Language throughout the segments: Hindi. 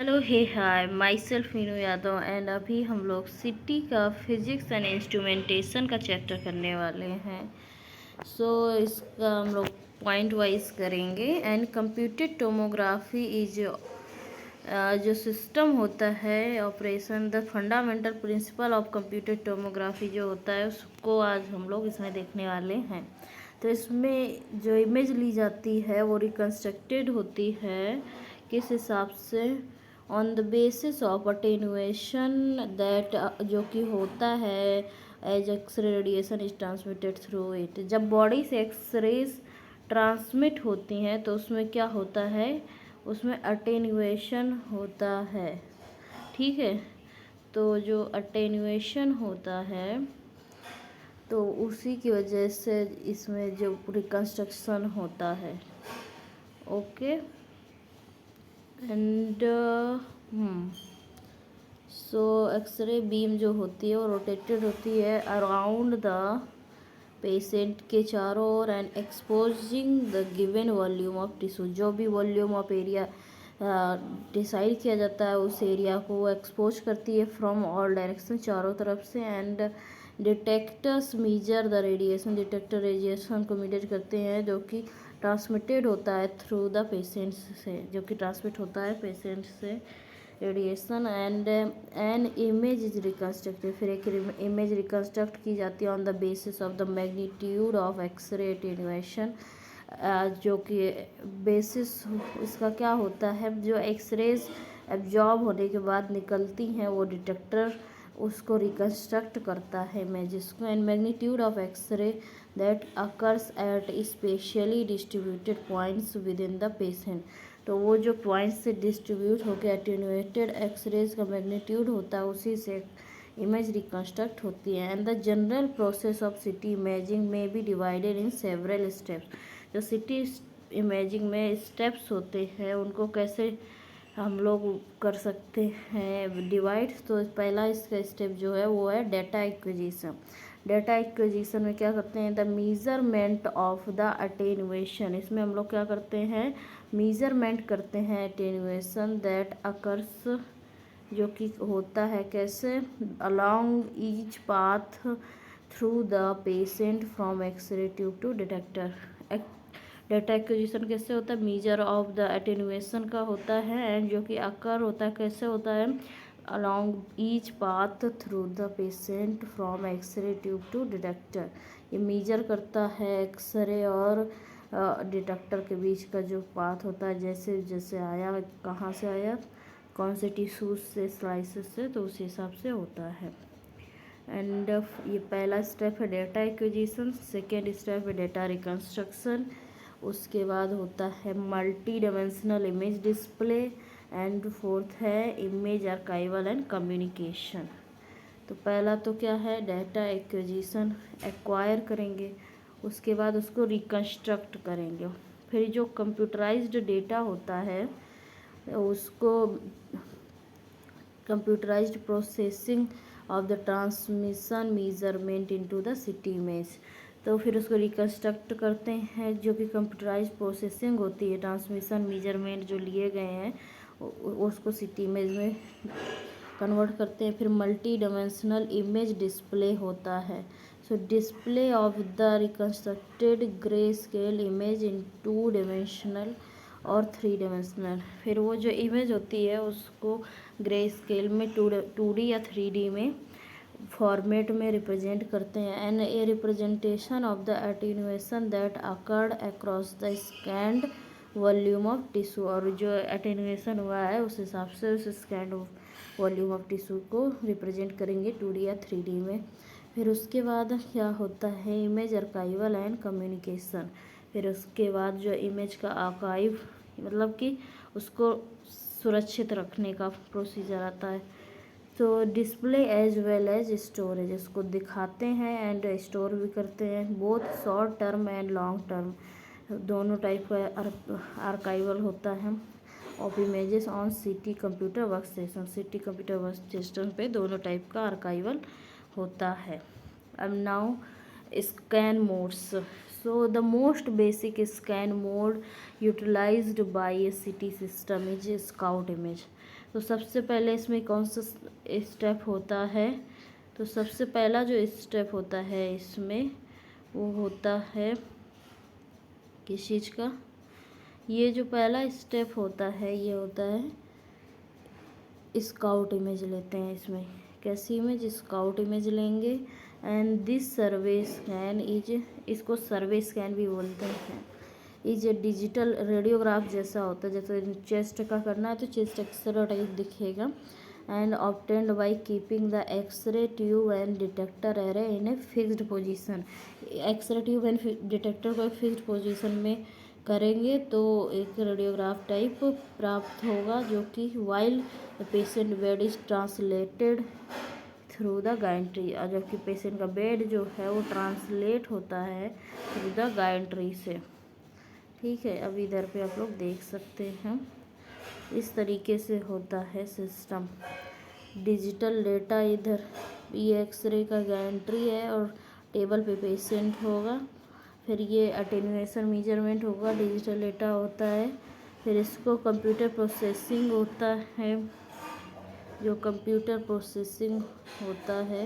Hello hey hi myself Meenu Yadav and अभी हम लोग सिटी का फिजिक्स एंड इंस्ट्रूमेंटेशन का चैप्टर करने वाले हैं। इसका हम लोग पॉइंट वाइज करेंगे। एंड कंप्यूटेड टोमोग्राफी इज जो सिस्टम होता है operation, the fundamental principle of computed tomography जो होता है उसको आज हम लोग इसमें देखने वाले हैं। तो इसमें जो इमेज ली जाती है वो रिकंस्ट्रक्टेड होती है किस हिसाब से, on the basis of attenuation that जो कि होता है as x-ray radiation is transmitted through it. जब बॉडी से एक्सरेज ट्रांसमिट होती हैं तो उसमें क्या होता है, उसमें अटेनुएशन होता है। ठीक है, तो जो अटेनुएशन होता है तो उसी की वजह से इसमें जो रिकंस्ट्रक्शन होता है। ओके एंड एक्सरे बीम जो होती है वो रोटेटेड होती है अराउंड द पेशेंट के चारों ओर and exposing the given volume of tissue. जो भी वॉल्यूम ऑफ एरिया डिसाइड किया जाता है उस एरिया को वो एक्सपोज करती है फ्रॉम ऑल डायरेक्शन, चारों तरफ से। And detectors measure the radiation, detector radiation को मीजर करते हैं जो कि ट्रांसमिटेड होता है थ्रू द पेशेंट्स से, जो कि ट्रांसमिट होता है पेशेंट से radiation. And an image is reconstructed, फिर एक इमेज रिकन्स्ट्रक्ट की जाती है on the basis of the magnitude of x-ray attenuation. जो कि बेसिस इसका क्या होता है, जो एक्सरेज एब्जॉर्ब होने के बाद निकलती हैं वो डिटेक्टर उसको रिकन्स्ट्रक्ट करता है इमेजेस को। And magnitude of x-ray that occurs at spatially distributed points within the patient. तो वो जो पॉइंट्स से डिस्ट्रीब्यूट होकर एटेन्यूएटेड एक्सरेज का मैग्नीट्यूड होता है उसी से इमेज रिकन्स्ट्रक्ट होती है। And the general process of CT imaging में be divided in several steps. जो सिटी इमेजिंग में स्टेप्स होते हैं उनको कैसे हम लोग कर सकते हैं डिवाइड। तो पहला इसका स्टेप जो है वो है डेटा एक्विजिशन। डेटा एक्विजिशन में क्या करते हैं, द मीज़रमेंट ऑफ द अटेन्यूएशन। इसमें हम लोग क्या करते हैं, मीज़रमेंट करते हैं अटेन्यूएशन दैट अकर्स, जो कि होता है कैसे, along each path through the patient from x-ray tube to detector. Data acquisition कैसे होता है, मीजर ऑफ द एटेन्यूएशन का होता है। एंड जो कि अकर होता है कैसे होता है, along each path through the patient from x-ray tube to detector. ये मीजर करता है एक्सरे और डिटेक्टर के बीच का जो पाथ होता है, जैसे जैसे आया, कहाँ से आया, कौन से टिश्यूज से, स्लाइसेस से, तो उस हिसाब से होता है। एंड ये पहला स्टेप है डेटा एक्विजिशन। सेकेंड स्टेप है डेटा रिकन्स्ट्रक्शन। उसके बाद होता है multi dimensional image display. And fourth है इमेज आर्काइवल एंड कम्युनिकेशन। तो पहला तो क्या है, डेटा एक्विजिशन, एक्वायर करेंगे, उसके बाद उसको रिकन्स्ट्रक्ट करेंगे। फिर जो कंप्यूटराइज्ड डेटा होता है उसको computerised processing of the transmission measurement into the city image. तो फिर उसको रिकन्स्ट्रक्ट करते हैं, जो कि कंप्यूटराइज प्रोसेसिंग होती है, ट्रांसमिशन मेजरमेंट जो लिए गए हैं उसको सिटी इमेज में कन्वर्ट करते हैं। फिर मल्टी डायमेंशनल इमेज डिस्प्ले होता है। सो display of the reconstructed grey scale image in 2 dimensional और 3 डायमेंशनल। फिर वो जो इमेज होती है उसको ग्रे स्केल में 2D या 3D में फॉर्मेट में रिप्रेजेंट करते हैं। And a representation of the attenuation that occurred across the scanned volume of tissue. और जो एटेन्यूएशन हुआ है उस हिसाब से उस स्कैंड वॉल्यूम ऑफ टिश्यू को रिप्रेजेंट करेंगे 2D या 3D में। फिर उसके बाद क्या होता है, इमेज आर्काइवल एंड कम्युनिकेशन। फिर उसके बाद जो इमेज का आर्काइव मतलब कि उसको सुरक्षित रखने का प्रोसीजर आता है। तो display as well as storage, उसको दिखाते हैं एंड स्टोर भी करते हैं। Both short term and long term दोनों टाइप का आर्काइवल होता है of images on CT computer work station. CT computer work station पे दोनों टाइप का आर्काइवल होता है। अब now scan modes. So the most basic scan mode utilized by a CT system is scout image. तो सबसे पहले इसमें कौन सा स्टेप होता है, तो सबसे पहला जो स्टेप होता है इसमें वो होता है किस चीज़ का, ये जो पहला स्टेप होता है ये होता है स्काउट इमेज लेते हैं इसमें। कैसी इमेज, स्काउट इमेज लेंगे। And this survey scan is, इसको सर्वे स्कैन भी बोलते हैं, इज ए डिजिटल रेडियोग्राफ जैसा होता है, जैसे चेस्ट का करना है तो चेस्ट एक्सरे टाइप दिखेगा। And obtained by keeping the x-ray tube and detector array in a fixed position. X-ray tube and detector को एक फिक्स्ड पोजीशन में करेंगे तो एक रेडियोग्राफ टाइप प्राप्त होगा, जो कि while the patient bed is translated through the gantry, और जबकि पेशेंट का बेड जो है वो ट्रांसलेट होता है थ्रू द गायंट्री से। ठीक है, अब इधर पे आप लोग देख सकते हैं इस तरीके से होता है सिस्टम। डिजिटल डेटा इधर ये एक्सरे का गायंट्री है और टेबल पे पेशेंट होगा, फिर ये अटेन्यूएशन मेजरमेंट होगा, डिजिटल डेटा होता है, फिर इसको कंप्यूटर प्रोसेसिंग होता है, जो कंप्यूटर प्रोसेसिंग होता है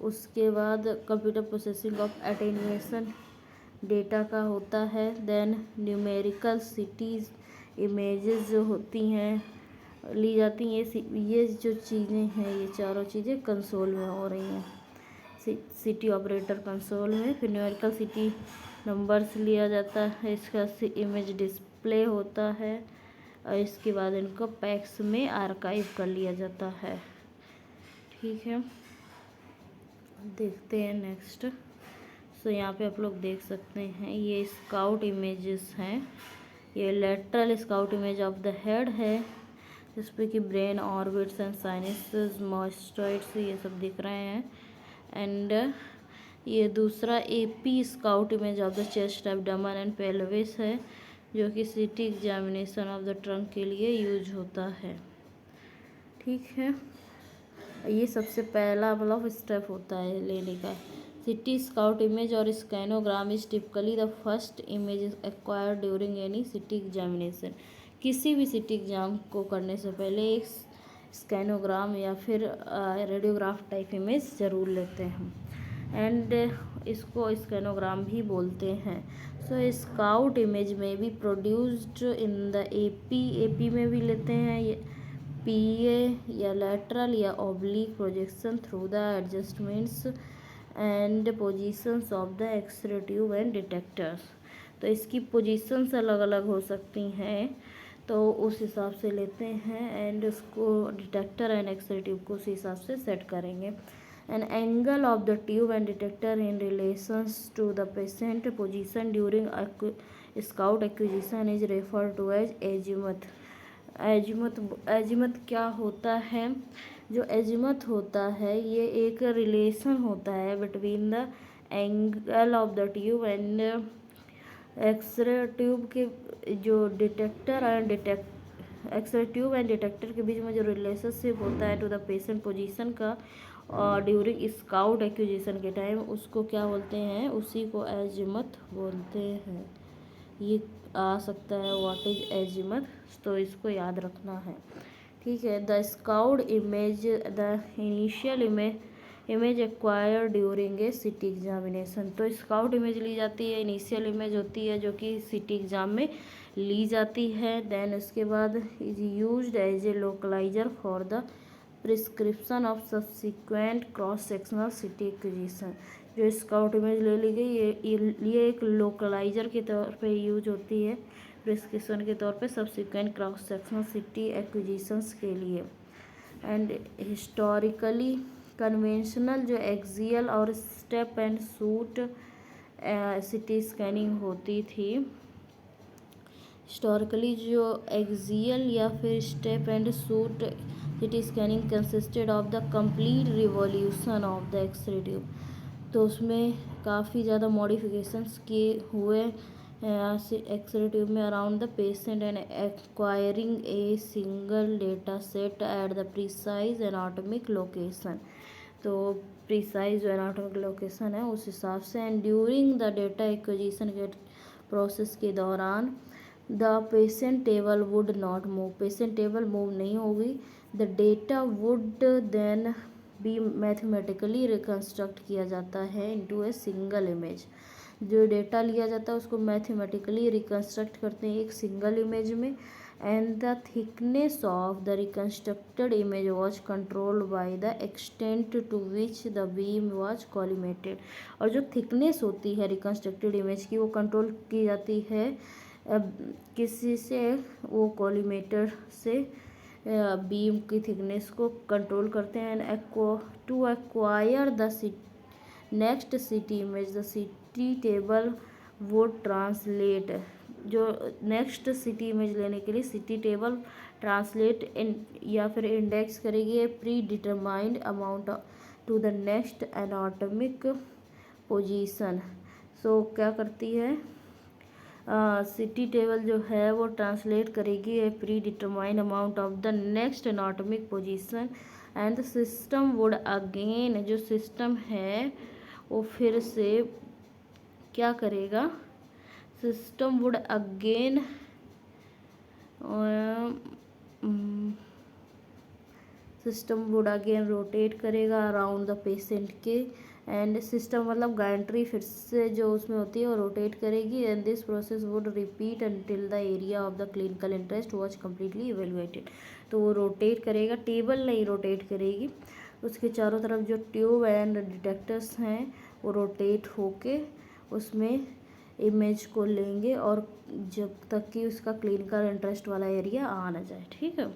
उसके बाद computer processing of attenuation data का होता है। देन न्यूमेरिकल सिटीज़ इमेजेस जो होती हैं ली जाती हैं, ये जो चीज़ें हैं ये चारों चीज़ें कंसोल में हो रही हैं, सिटी ऑपरेटर कंसोल में। फिर न्यूमेरिकल सिटी नंबर्स लिया जाता है, इसका इमेज डिस्प्ले होता है और इसके बाद इनको पैक्स में आर्काइव कर लिया जाता है। ठीक है, देखते हैं नेक्स्ट। सो यहाँ पे आप लोग देख सकते हैं ये स्काउट इमेजेस हैं, ये lateral scout image of the head है जिसपे कि ब्रेन ऑर्बिट्स एंड साइनसेस मॉइस्टॉइड्स ये सब दिख रहे हैं। एंड ये दूसरा AP scout image of the chest abdomen and pelvis है, जो कि सीटी एग्जामिनेशन ऑफ द ट्रंक के लिए यूज होता है। ठीक है, ये सबसे पहला मतलब स्टेप होता है लेने का। सिटी स्काउट इमेज और scanogram is typically the first image acquired during any CT examination. किसी भी सिटी एग्जाम को करने से पहले एक स्कैनोग्राम या फिर रेडियोग्राफ टाइप इमेज ज़रूर लेते हैं, एंड इसको स्कैनोग्राम भी बोलते हैं। सो स्काउट इमेज में भी प्रोड्यूस्ड इन द एपी में भी लेते हैं पीए या लैटरल या oblique projection through the adjustments and positions of the x-ray tube and detectors. तो इसकी पोजीशंस अलग अलग हो सकती हैं, तो उस हिसाब से लेते हैं, एंड उसको डिटेक्टर एंड एक्सरे ट्यूब को उस हिसाब से सेट करेंगे। An angle of the tube and detector in relations to the patient position during scout acquisition is refer to as azimuth. Azimuth क्या होता है, जो एजीमथ होता है ये एक रिलेशन होता है between the angle of the tube and x-ray tube के जो detector and x-ray tube and detector के बीच में जो रिलेशनशिप होता है टू द पेशेंट पोजीशन का और ड्यूरिंग स्काउट एक्विजिशन के टाइम, उसको क्या बोलते हैं, उसी को एजीमथ बोलते हैं। ये आ सकता है व्हाट इज एजीमथ, तो इसको याद रखना है। ठीक है, the scout image the initial image acquire during a city examination. तो स्काउट इमेज ली जाती है, इनिशियल इमेज होती है जो कि सिटी एग्जाम में ली जाती है। देन उसके बाद is used as a localiser for the prescription of subsequent cross sectional CT acquisition. जो स्काउट इमेज ले ली गई ये एक लोकलाइजर के तौर पे यूज होती है प्रिस्क्रिप्शन के तौर पे subsequent cross sectional CT acquisitions के लिए। एंड हिस्टोरिकली कन्वेंशनल जो एक्सियल और step and shoot CT scanning होती थी, हिस्टोरिकली जो एक्सियल या फिर step and shoot CT scanning consisted of the complete revolution of the x-ray tube. तो उसमें काफ़ी ज़्यादा मॉडिफिकेशंस किए हुए एक्सरे ट्यूब में around the patient and acquiring a single data set at the precise anatomic location. तो प्रिसाइज जो एनाटॉमिक लोकेशन है उस हिसाब से, and during the data acquisition के प्रोसेस के दौरान the patient table would not move, patient table move नहीं होगी। The data would then be mathematically reconstruct किया जाता है इनटू ए सिंगल इमेज, जो डेटा लिया जाता है उसको मैथमेटिकली रिकन्स्ट्रक्ट करते हैं एक सिंगल इमेज में। And the thickness of the reconstructed image was controlled by the extent to which the beam was कॉलिमेटेड, और जो थिकनेस होती है रिकन्स्ट्रक्टेड इमेज की वो कंट्रोल की जाती है किसी से, वो कॉलीमेटर से बीम की थिकनेस को कंट्रोल करते हैं। And to acquire the next CT image, the CT table would translate, जो नेक्स्ट सिटी इमेज लेने के लिए सिटी टेबल ट्रांसलेट या फिर इंडेक्स करेगी a predetermined amount to the next anatomic position. So क्या करती है, सिटी टेबल जो है वो ट्रांसलेट करेगी a predetermined amount of the next anatomic position. And the system would again, जो सिस्टम है वो फिर से क्या करेगा, सिस्टम वुड अगेन रोटेट करेगा अराउंड द पेशेंट के। एंड सिस्टम मतलब गायंट्री फिर से जो उसमें होती है वो रोटेट करेगी। And this process would repeat until the area of the clinical interest was completely evaluated. तो वो रोटेट करेगा, टेबल नहीं रोटेट करेगी, उसके चारों तरफ जो ट्यूब एंड डिटेक्टर्स हैं वो रोटेट होके उसमें इमेज को लेंगे और जब तक कि उसका क्लिनिकल इंटरेस्ट वाला एरिया आ ना जाए। ठीक है,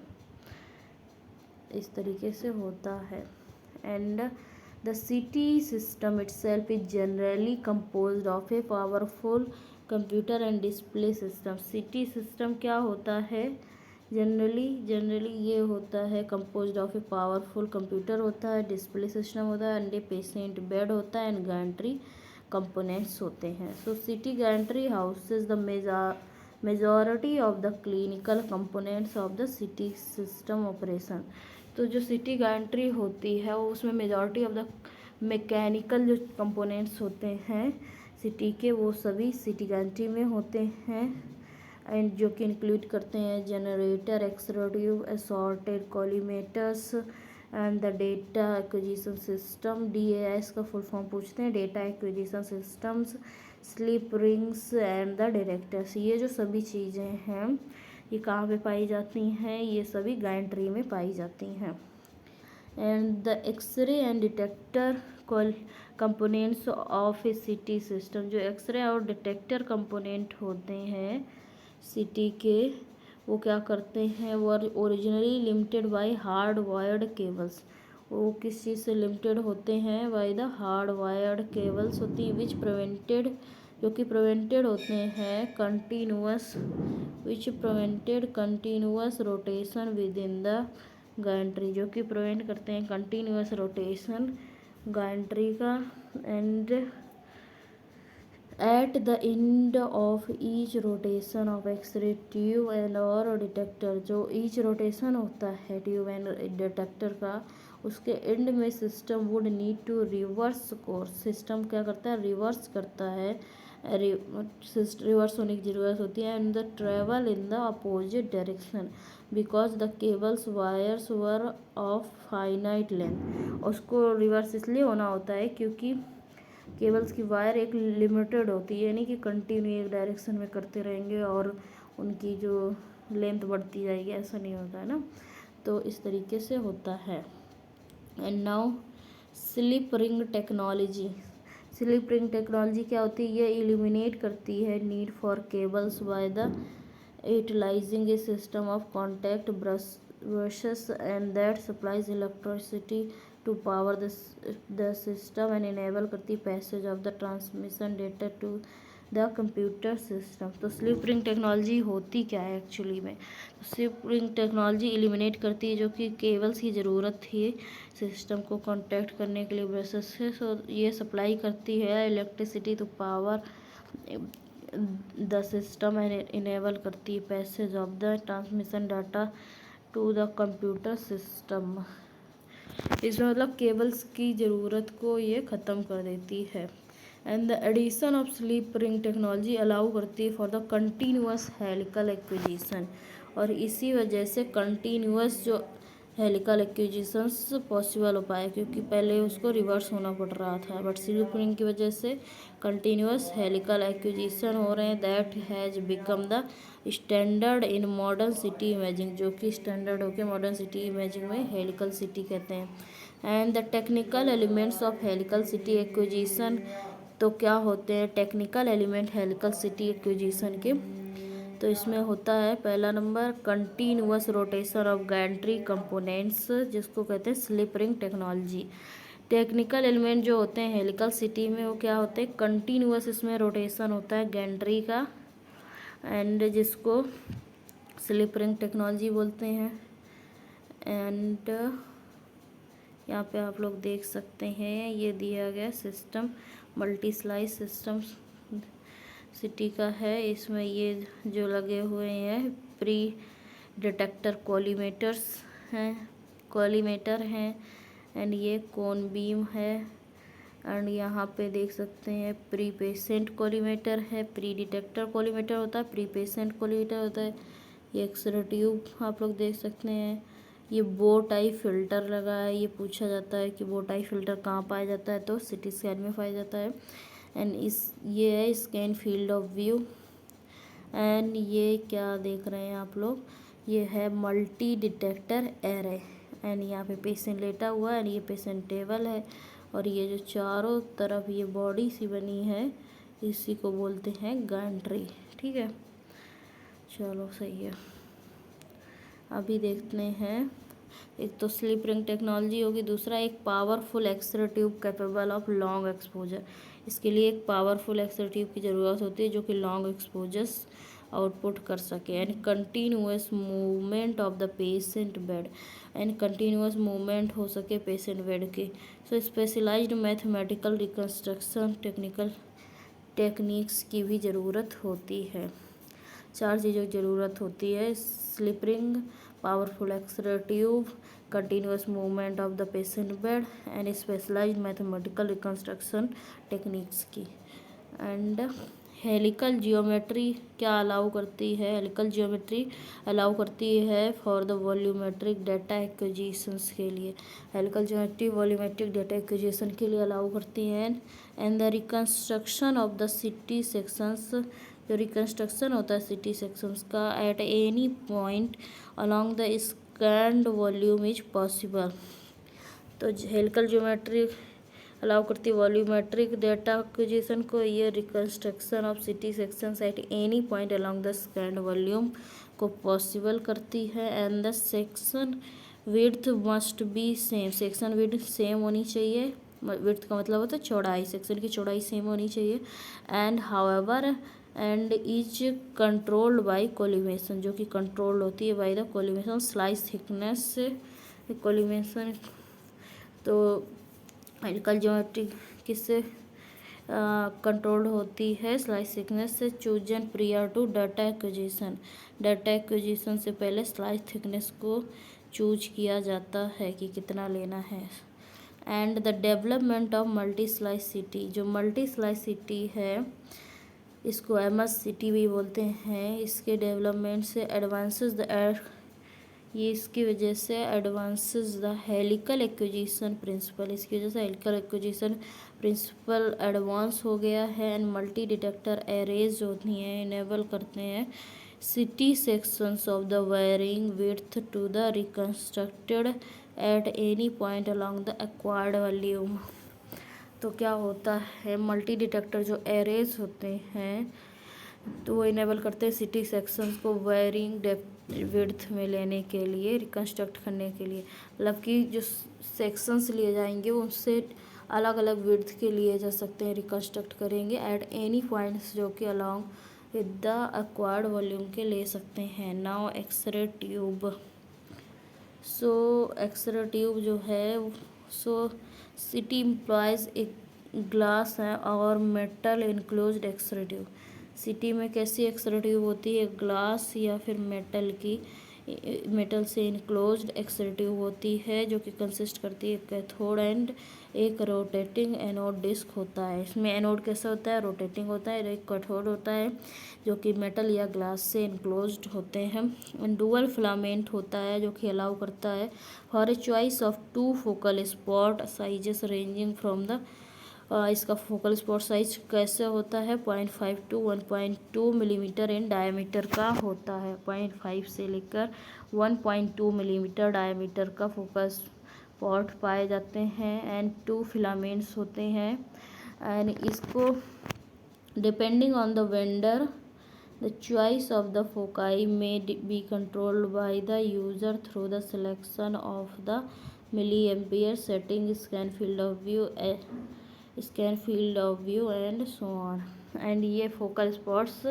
इस तरीके से होता है। And the CT system itself is generally composed of a powerful computer and display system. City system क्या होता है, जनरली ये होता है composed of a powerful computer होता है, डिस्प्ले सिस्टम होता है, एंड ए पेशेंट बेड होता है, एंड गैंट्री कंपोनेंट्स होते हैं। So CT gantry houses the majority of the clinical components of the CT system operation. तो जो सिटी गैंट्री होती है वो उसमें मेजॉरिटी ऑफ द मैकेनिकल जो कंपोनेंट्स होते हैं सिटी के वो सभी सिटी गैंट्री में होते हैं। एंड जो कि इंक्लूड करते हैं generator, extrude, assorted collimators and the data acquisition system. DAS का फुल फॉर्म पूछते हैं, data acquisition systems, slip rings and the directors. ये जो सभी चीज़ें हैं ये कहाँ पे पाई जाती हैं, ये सभी गैंट्री में पाई जाती हैं। And the x-ray and detector components of a CT system, जो एक्सरे और डिटेक्टर कंपोनेंट होते हैं सिटी के वो क्या करते हैं, वो originally limited by hard wired cables. वो किस चीज़ से लिमिटेड होते हैं, by the hard wired cables होती हैं विच प्रिवेंटेड, जो कि प्रिवेंटेड होते हैं continuous rotation within the gantry, जो कि प्रिवेंट करते हैं कंटिन्यूअस रोटेशन गैंट्री का। And at the end of each rotation of x-ray tube and और डिटेक्टर, जो ईच रोटेशन होता है ट्यूब एंड डिटेक्टर का, उसके एंड में system would need to reverse course. System क्या करता है, रिवर्स करता है, रिवर्स होने की ज़रूरत होती है। And the travel in the opposite direction because the cables wires were of finite length. उसको रिवर्स इसलिए होना होता है क्योंकि केबल्स की वायर एक लिमिटेड होती है, यानी कि कंटिन्यू एक डायरेक्शन में करते रहेंगे और उनकी जो लेंथ बढ़ती जाएगी, ऐसा नहीं होता है ना। तो इस तरीके से होता है। And now slip ring technology. Slip ring technology क्या होती है, ये इलिमिनेट करती है need for cables by the utilizing a system of contact brushes and that supplies electricity to power the system and enable करती passage of the transmission data to the computer system. तो स्लिप रिंग टेक्नोलॉजी होती क्या है एक्चुअली में, स्लिप रिंग टेक्नोलॉजी एलिमिनेट करती है जो कि केबल्स की ज़रूरत थी सिस्टम को कॉन्टैक्ट करने के लिए ब्रशेस से। सो ये सप्लाई करती है electricity to power the system and enable करती है passage of the transmission data to the computer system. इसमें मतलब केबल्स की ज़रूरत को ये ख़त्म कर देती है। And the addition of slip ring technology allow करती है for the continuous helical acquisition, और इसी वजह से कंटिन्यूअस जो हेलिकल एक्विजिशंस पॉसिबल हो पाए, क्योंकि पहले उसको रिवर्स होना पड़ रहा था, बट स्लिप रिंग की वजह से कंटिन्यूअस हेलिकल एक्विजिशन हो रहे हैं। That has become the standard in modern city imaging, जो कि स्टैंडर्ड होकर मॉडर्न सिटी इमेजिंग में हेलिकल सिटी कहते हैं। And the technical elements of helical city acquisition, तो क्या होते हैं technical element helical city acquisition के, तो इसमें होता है पहला number continuous rotation of Gentry components, जिसको कहते हैं slip ring technology. Technical element जो होते हैं हेलिकल सिटी में वो क्या होते हैं, कंटिन्यूअस इसमें रोटेशन होता है गैंट्री का, एंड जिसको स्लिप रिंग टेक्नोलॉजी बोलते हैं। एंड यहाँ पे आप लोग देख सकते हैं ये दिया गया system multi slice system city का है। इसमें ये जो लगे हुए हैं प्री डिटेक्टर कॉलीमेटर हैं एंड ये कोन बीम है। एंड यहाँ पे देख सकते हैं प्री पेसेंट कॉलीमेटर है, प्री डिटेक्टर कॉलीमेटर होता है, प्री पेसेंट कॉलीमेटर होता है। ये एक्सरे ट्यूब आप लोग देख सकते हैं। ये बो टाई फिल्टर लगा है। ये पूछा जाता है कि बो टाई फिल्टर कहाँ पाया जाता है, तो सिटी स्कैन में पाया जाता है। एंड ये है scan field of view. And ये क्या देख रहे हैं आप लोग, ये है मल्टी डिटेक्टर एरे। एंड यहाँ पे पेशेंट लेटा हुआ है एंड ये पेशेंट टेबल है, और ये जो चारों तरफ ये बॉडी सी बनी है इसी को बोलते हैं गैंट्री। ठीक है, चलो सही है। अभी देखते हैं, एक तो स्लिप रिंग टेक्नोलॉजी होगी, दूसरा एक powerful x-ray tube capable of long exposure. इसके लिए एक पावरफुल एक्सरे ट्यूब की ज़रूरत होती है जो कि लॉन्ग एक्सपोजर्स आउटपुट कर सके। And continuous movement of the patient bed, and continuous movement हो सके पेशेंट बेड की। सो स्पेशलाइज्ड मैथमेटिकल रिकन्स्ट्रक्शन टेक्निक्स की भी ज़रूरत होती है। चार चीज़ों की ज़रूरत होती है, slip ring, powerful x-ray tube, continuous movement of the patient bed and specialized mathematical reconstruction techniques की। एंड हेलिकल जियोमेट्री क्या अलाउ करती है, हेलिकल जियोमेट्री अलाउ करती है for the volumetric data acquisitions के लिए। Helical geometry volumetric data acquisition के लिए अलाउ करती हैं। And the reconstruction of the CT sections, जो रिकन्स्ट्रक्शन होता है सिटी सेक्शंस का at any point along the scanned volume is possible. तो हेलिकल ज्योमेट्री अलाउ करती है वॉल्यूमेट्रिक डाटा एक्विजिशन को, ये reconstruction of city sections eight any point along the scanned volume को पॉसिबल करती है। And the section width must B same, section width same होनी चाहिए। विड्थ का मतलब होता है चौड़ाई, सेक्शन की चौड़ाई सेम होनी चाहिए। And however and is controlled by collimation, जो कि कंट्रोल्ड होती है by the collimation slice thickness से। कोलिमेशन तो हेलिकल ज्योमेट्री किससे कंट्रोल्ड होती है, स्लाइस थिकनेस से। Chosen prior to data acquisition, data acquisition से पहले स्लाइस थिकनेस को चूज किया जाता है कि कितना लेना है। And the development of multi slice city, जो मल्टी स्लाइस सिटी है इसको एमएस सिटी भी बोलते हैं। इसके डेवलपमेंट से एडवांसेस द ये इसकी वजह से advances the helical acquisition principle, इसकी वजह से हेलिकल एक्विजिशन प्रिंसिपल एडवांस हो गया है। एंड मल्टी डिटेक्टर एरेज जो होती हैं इनेबल करते हैं CT sections of the varying width to the reconstructed at any point along the acquired volume. तो क्या होता है, मल्टी डिटेक्टर जो एरेज होते हैं तो वो इनेबल करते हैं सिटी सेक्शंस को वायरिंग विड्थ में लेने के लिए, रिकन्स्ट्रक्ट करने के लिए। मतलब कि जो सेक्शंस लिए जाएंगे वो उससे अलग अलग विड्थ के लिए जा सकते हैं, रिकन्स्ट्रक्ट करेंगे एट एनी पॉइंट्स जो कि along with the acquired volume के ले सकते हैं। Now x-ray tube, so x-ray tube जो है सो सिटी इम्प्लॉयज एक ग्लास है और metal enclosed x-ray tube. CT में कैसी एक्सरे ट्यूब होती है, ग्लास या फिर मेटल की मेटल से इनक्लोज्ड एक्सरे ट्यूब होती है जो कि कंसिस्ट करती है कैथोड एंड एक रोटेटिंग एनोड डिस्क होता है। इसमें एनोड कैसा होता है, रोटेटिंग होता है, एक कैथोड होता है जो कि मेटल या ग्लास से इनक्लोज्ड होते हैं। डुअल फिलामेंट होता है जो कि अलाउ करता है for a choice of 2 focal spot sizes ranging from the इसका फोकल स्पॉट साइज कैसे होता है 0.5 टू 1.2 मिलीमीटर इन डायमीटर का होता है। 0.5 से लेकर 1.2 मिलीमीटर डायमीटर का फोकल स्पॉट पाए जाते हैं एंड 2 फिलामेंट्स होते हैं एंड इसको depending on the vendor the choice of the foci may be controlled by the user through the selection of the milliampere setting, scan field of view and so on। And ये फोकल स्पॉट्स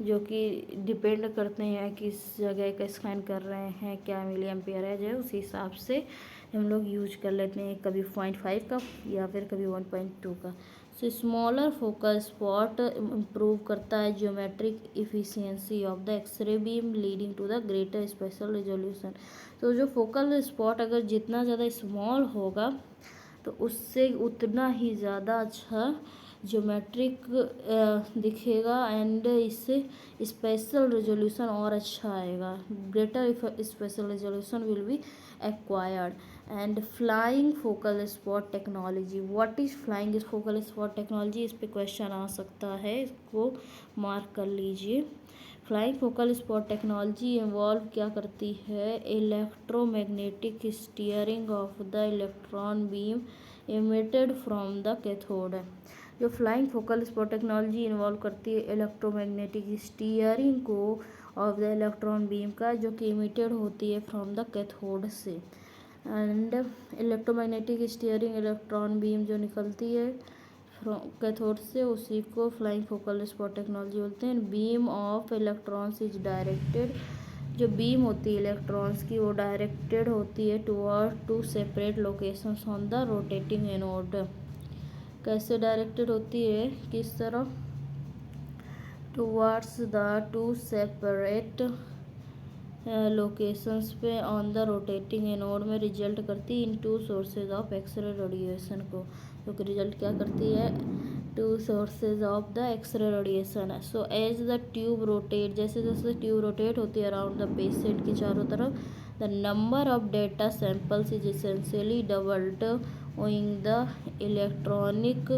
जो कि डिपेंड करते हैं किस जगह का स्कैन कर रहे हैं, क्या मिली एम्पियर है, जो उसी हिसाब से हम लोग यूज कर लेते हैं, कभी 0.5 का या फिर कभी 1.2 का। So smaller focal spot improve करता है geometric efficiency of the x ray beam leading to the greater spatial resolution. तो जो फोकल स्पॉट अगर जितना ज़्यादा स्मॉल होगा तो उससे उतना ही ज़्यादा अच्छा ज्योमेट्रिक दिखेगा एंड इससे स्पेशल रेजोल्यूशन और अच्छा आएगा। Greater special resolution will be acquired. And flying focal spot technology, what is flying focal spot technology, इस पे क्वेश्चन आ सकता है, इसको मार्क कर लीजिए। Flying focal spot technology involve क्या करती है, electromagnetic steering of the electron beam emitted from the cathode. जो flying focal spot technology involve करती है इलेक्ट्रोमैग्नेटिक स्टीयरिंग को ऑफ द इलेक्ट्रॉन बीम का, जो कि इमिटेड होती है फ्रॉम द कैथोड से। And electromagnetic steering electron beam जो निकलती है कैथोड से, उसी को फ्लाइंग फोकल स्पॉट टेक्नोलॉजी बोलते हैं। Beam of electrons is directed, जो बीम होती है इलेक्ट्रॉन्स की वो डायरेक्टेड होती है toward 2 separate locations on the rotating anode. कैसे डायरेक्टेड होती है, किस तरह, टुवर्ड्स द 2 सेपरेट लोकेशंस पे ऑन द रोटेटिंग एनोड में रिजल्ट करती है in 2 sources of x ray radiation को, जो कि रिजल्ट क्या करती है, 2 sources of the x-ray radiation. So as the tube rotate, जैसे जैसे ट्यूब रोटेट होती है अराउंड द पेशेंट के चारों तरफ, the number of data samples is essentially doubled owing the electronic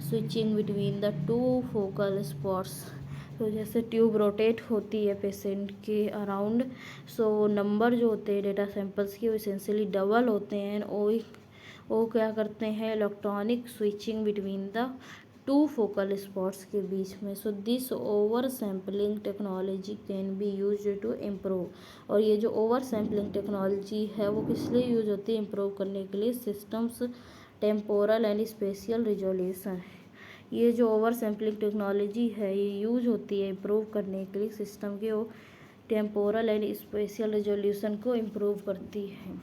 switching between the 2 focal spots। तो जैसे ट्यूब रोटेट होती है पेशेंट के अराउंड, सो नंबर जो होते हैं डेटा सैंपल्स की वो एसेंशियली डबल होते हैं। वो क्या करते हैं, electronic switching between the 2 focal spots के बीच में। So this over sampling technology can be use to improve. और ये जो ओवर सैम्पलिंग टेक्नोलॉजी है वो किस लिए यूज होती है, इम्प्रूव करने के लिए systems temporal and spatial resolution. ये जो ओवर सैम्पलिंग टेक्नोलॉजी है ये यूज होती है इम्प्रूव करने के लिए सिस्टम के टेम्पोरल एंड स्पेशियल रिजोल्यूशन को इम्प्रूव करती है।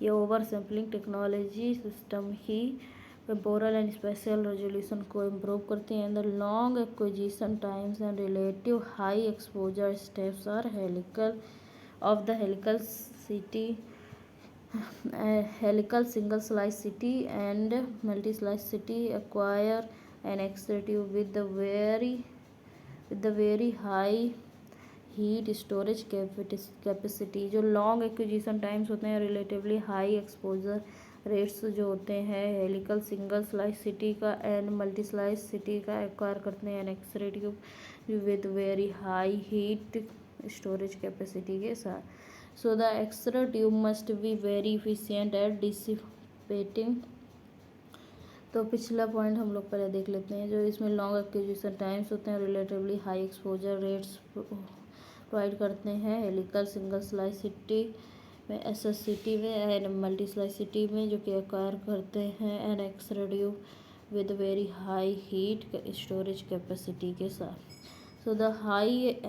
ये ओवर सैम्पलिंग टेक्नोलॉजी सिस्टम ही टेम्पोरल एंड स्पेशियल रेजोल्यूशन को इम्प्रूव करती हैं। The long acquisition times and relative high exposure steps are helical of the helical single slice CT and multi slice CT acquire an X-ray tube with the very high heat storage capacity. जो लॉन्ग एक्विजिशन टाइम्स होते हैं, रिलेटिवली हाई एक्सपोजर रेट्स जो होते हैं हेलिकल सिंगल स्लाइस सिटी का एंड मल्टी स्लाइस सिटी का एक्वायर करते हैं x-ray tube with very high heat storage capacity के साथ। So the x-ray tube must be very efficient at dissipating. तो पिछला पॉइंट हम लोग पहले देख लेते हैं। जो इसमें लॉन्ग एक्विजिशन टाइम्स होते हैं, relatively high exposure rates provide करते हैं हेलिकल सिंगल स्लाइस सिटी में, SSCT में एंड मल्टी स्लाइस सिटी में, जो कि एक्वायर करते हैं an x-ray tube with very high heat storage capacity के साथ। So the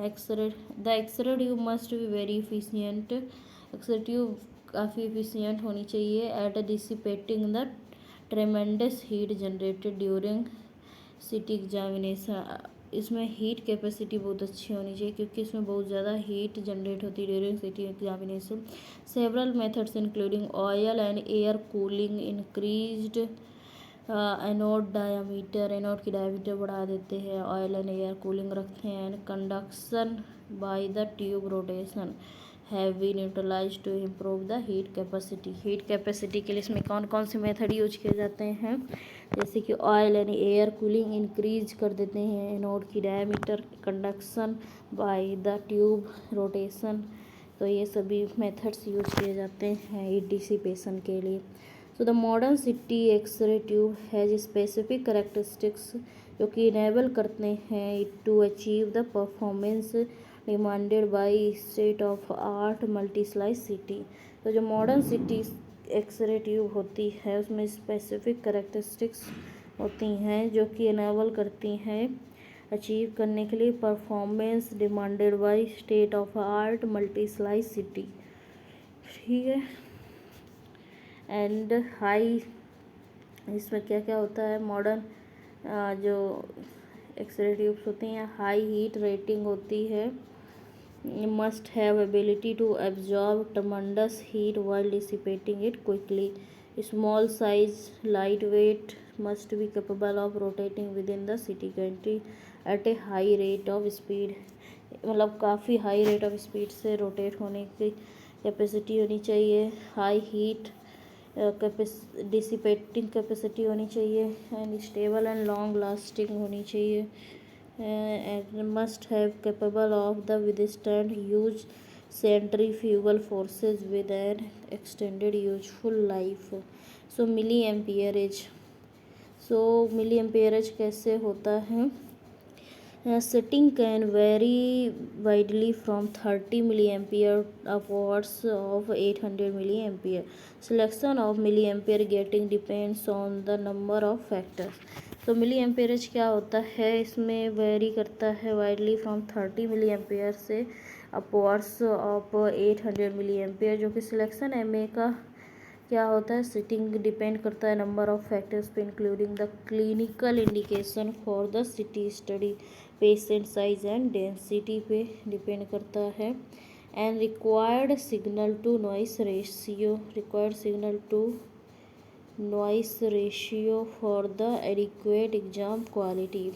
x-ray tube must be very efficient. X-ray tube काफ़ी इफिशियंट होनी चाहिए at dissipating the tremendous heat generated during CT examination. इसमें हीट कैपेसिटी बहुत अच्छी होनी चाहिए क्योंकि इसमें बहुत ज़्यादा हीट जनरेट होती है during CT examination. Several methods including oil and air cooling increased anode diameter, anode की डायामीटर बढ़ा देते हैं, ऑयल एंड एयर कूलिंग रखते हैं, and conduction by the tube rotation have been utilized to improve the heat capacity. Heat capacity के लिए इसमें कौन कौन से मेथड यूज किए जाते हैं, जैसे कि oil and air cooling increase कर देते हैं, एनोड की diameter, conduction by the tube rotation. तो ये सभी मेथड्स यूज किए जाते हैं हीट डिसिपेशन के लिए। So the modern CT x-ray tube has specific characteristics जो कि इनेबल करते हैं to achieve the performance demanded by state of art multi slice CT. तो जो मॉडर्न सिटी एक्सरे ट्यूब होती है उसमें स्पेसिफिक करेक्टरिस्टिक्स होती हैं जो कि इनेबल करती हैं अचीव करने के लिए performance demanded by state of art multi slice city. ठीक है। एंड हाई, इसमें क्या क्या होता है, मॉडर्न जो एक्सरे ट्यूब्स होती हैं हाई हीट रेटिंग होती है, must have ability to absorb tremendous heat while dissipating it quickly, small size, light weight, must be capable of rotating within the CT gantry at a high rate of speed. मतलब काफ़ी हाई रेट ऑफ स्पीड से रोटेट होने की कैपेसिटी होनी चाहिए, हाई हीट डिसिपेटिंग कैपेसिटी होनी चाहिए, and stable and long lasting होनी चाहिए, and must have capable of the withstand huge centrifugal forces with an extended useful life. So milliamperage, milliamperage कैसे होता है, setting can vary widely from 30 milliampere upwards of 800 milliampere. Selection of milliampere getting depends on the number of factors. तो milliamperage क्या होता है, इसमें वेरी करता है वाइडली फ्रॉम 30 milliampere से upwards of 800 milliampere, जो कि सिलेक्शन एम का क्या होता है, सिटिंग डिपेंड करता है नंबर ऑफ फैक्टर्स पे including the clinical indication for the CT study, patient size and density पे डिपेंड करता है, and required signal to noise ratio for the adequate exam quality,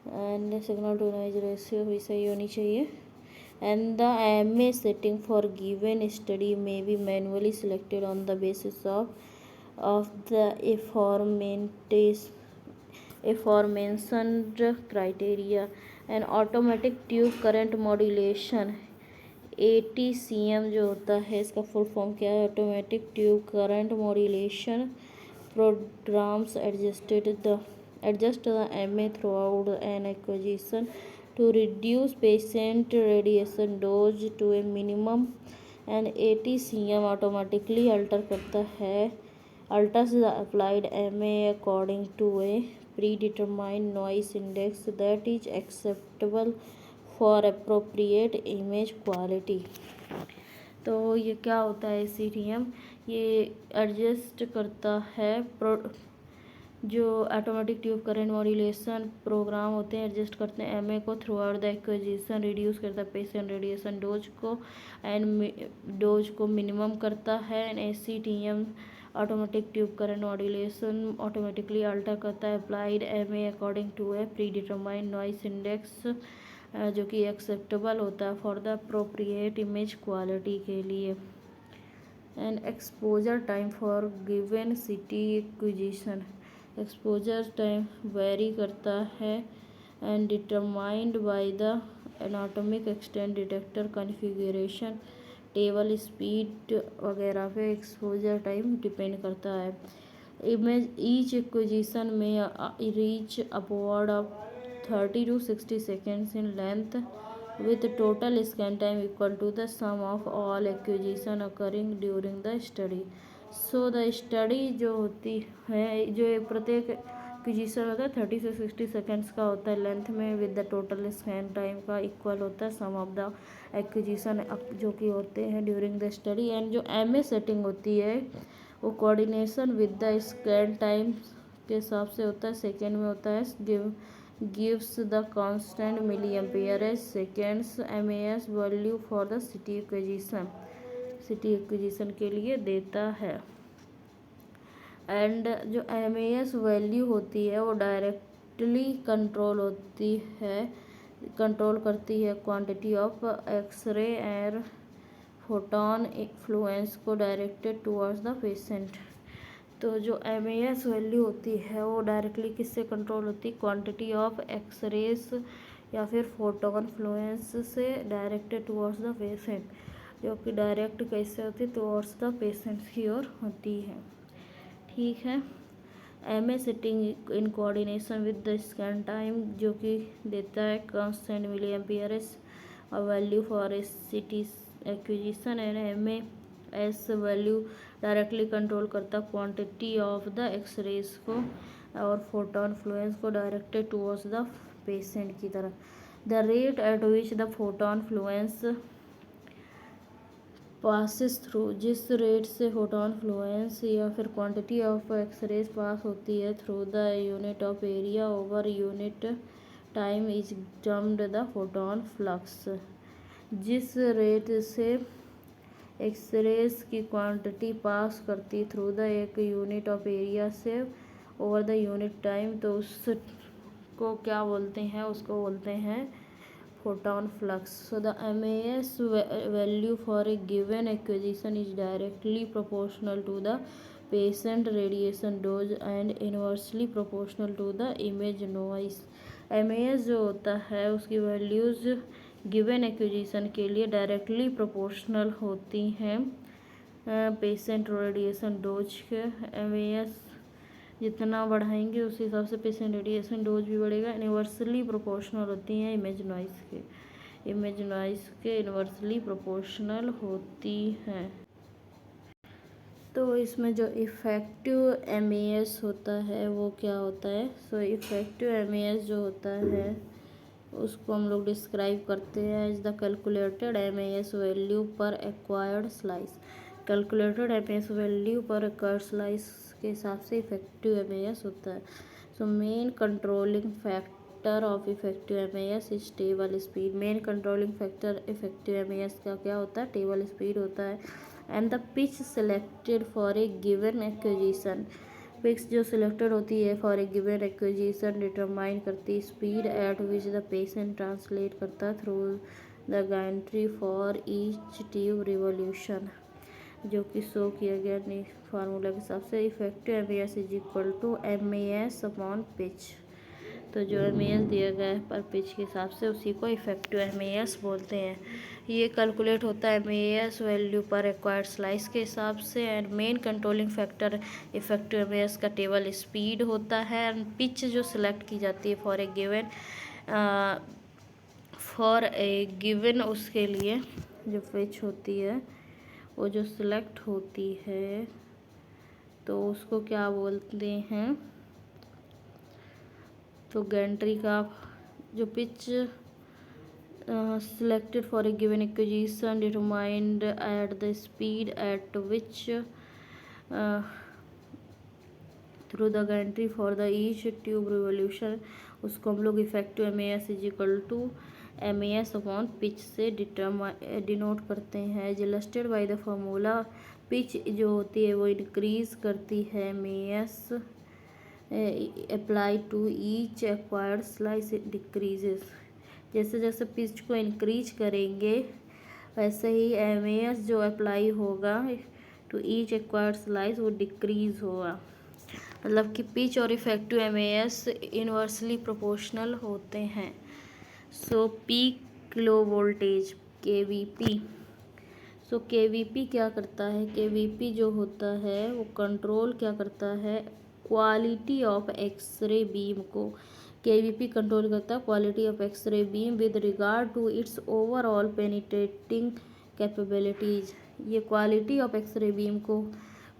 and signal to noise ratio भी सही होनी चाहिए, and the AMA setting for given study may be manually selected on the basis of the aforementioned criteria, and automatic tube current modulation ATCM जो होता है, इसका फुल फॉर्म क्या है, automatic tube current modulation programs adjust the MA throughout an acquisition to reduce patient radiation dose to a minimum, and ATCM automatically alters the applied MA according to a predetermined noise index that is acceptable for appropriate image quality। तो ये क्या होता है, ATCM ये एडजस्ट करता है जो automatic tube current modulation program होते हैं, एडजस्ट करते हैं एमए को throughout the acquisition, reduce करता है पेशेंट रेडिएशन डोज को मिनिमम करता है, and ACTM automatic tube current modulation automatically alter करता है applied MA according to a predetermined noise index जो कि एक्सेप्टेबल होता है for the appropriate image quality के लिए, and exposure time for given CT acquisition, exposure time very करता है and determined by the anatomic extent detector configuration, table speed वगैरह पे एक्सपोजर टाइम डिपेंड करता है। इमेज ईच एक्विजिशन में reach upward of 30 to 60 seconds in length with total scan time equal to the sum of all acquisition occurring during the study। So the study जो होती है, जो प्रत्येक एक्विजिशन होता है 30 से 60 सेकेंड्स का होता है लेंथ में, with the total scan time का इक्वल होता है सम ऑफ द एक्विजिशन जो कि होते हैं ड्यूरिंग द स्टडी, एंड जो एमए सेटिंग होती है वो coordination with the scan time के हिसाब से होता है, सेकेंड में होता है gives the constant milliampere seconds MAS value for the city acquisition के लिए देता है। एंड जो MAS वैल्यू होती है वो डायरेक्टली कंट्रोल करती है quantity of x-ray air photon influence को डायरेक्टेड टुवर्ड्स द पेशेंट। तो जो MAS वैल्यू होती है वो डायरेक्टली किससे कंट्रोल होती है, क्वांटिटी ऑफ एक्सरेस या फिर फोटोन फ्लुएंस से डायरेक्टेड टुवर्ड्स द पेशेंट, जो कि डायरेक्ट कैसे होती है, टुवर्ड्स द पेशेंट की ओर होती है। ठीक है। MA sitting in coordination with the scan time, जो कि देता है कांस्टेंट मिलीएम्पियर्स और value for a city acquisition. And MAS value directly control करता क्वांटिटी ऑफ द एक्सरेज को और फोटोन फ्लुएंस को डायरेक्टेड टुवर्ड्स द पेशेंट की तरफ। The rate at which the photon Fluence passes through, जिस रेट से फोटोन फ्लुएंस या फिर क्वांटिटी ऑफ एक्सरेज पास होती है through the unit of area over unit time is termed the photon flux. जिस रेट से एक्सरेज की क्वांटिटी पास करती थ्रू द एक यूनिट ऑफ एरिया से ओवर द यूनिट टाइम, तो उसको क्या बोलते हैं, उसको बोलते हैं photon flux. So the MAS value for a given acquisition is directly proportional to the patient radiation dose and inversely proportional to the image noise। MAS जो होता है उसकी वैल्यूज़ गिवन एक्विजिशन के लिए डायरेक्टली प्रोपोर्शनल होती हैं पेशेंट रेडिएशन डोज के। MAS जितना बढ़ाएंगे उस हिसाब से पेशेंट रेडिएशन डोज भी बढ़ेगा। इन्वर्सली प्रोपोर्शनल होती हैं इमेज नॉइस के इन्वर्सली प्रोपोर्शनल होती हैं। तो इसमें जो इफ़ेक्टिव MAS होता है वो क्या होता है, सो इफ़ेक्टिव MAS जो होता है उसको हम लोग डिस्क्राइब करते हैं as the calculated MAS value per acquired slice. Calculated MAS value per acquired slice के हिसाब से इफेक्टिव MAS होता है। So main controlling factor of effective MAS is table speed. Main controlling factor effective MAS का क्या होता है, टेबल स्पीड होता है। And the pitch selected for a given acquisition, pitch जो सिलेक्टेड होती है for a given acquisition determine करती speed at which the patient translate करता through the gantry for each tube revolution, जो कि शो किया गया फार्मूला के हिसाब से। Effective MAS is equal to MAS upon pitch. तो जो MAS दिया गया है पर पिच के हिसाब से उसी को इफेक्टिव MAS बोलते हैं। ये कैलकुलेट होता है MAS value per acquired slice के हिसाब से। And main controlling factor effective MAS का टेबल स्पीड होता है। एंड पिच जो सिलेक्ट की जाती है फॉर ए गिवन उसके लिए जो पिच होती है वो जो सिलेक्ट होती है तो उसको क्या बोलते हैं, तो गैंट्री का जो pitch selected for a given acquisition determined at the speed at which through the gantry for the each tube revolution, उसको हम लोग effective MAS is equal to MAS upon pitch से डिनोट करते हैं। Illustrated by the formula, pitch जो होती है वो इंक्रीज करती है MAS apply to each acquired slice decreases. जैसे जैसे पिच को इंक्रीज करेंगे वैसे ही MAS जो अप्लाई होगा टू ईच एक्वायर्ड स्लाइस वो डिक्रीज होगा। मतलब कि पिच और इफेक्टिव MAS इनवर्सली प्रोपोर्शनल होते हैं। सो पीक लो वोल्टेज KVP, सो KVP क्या करता है, KVP जो होता है वो कंट्रोल क्या करता है, क्वालिटी ऑफ एक्सरे बीम को। KVP कंट्रोल करता है quality of x-ray beam with regard to its overall penetrating capabilities. ये क्वालिटी ऑफ एक्सरे बीम को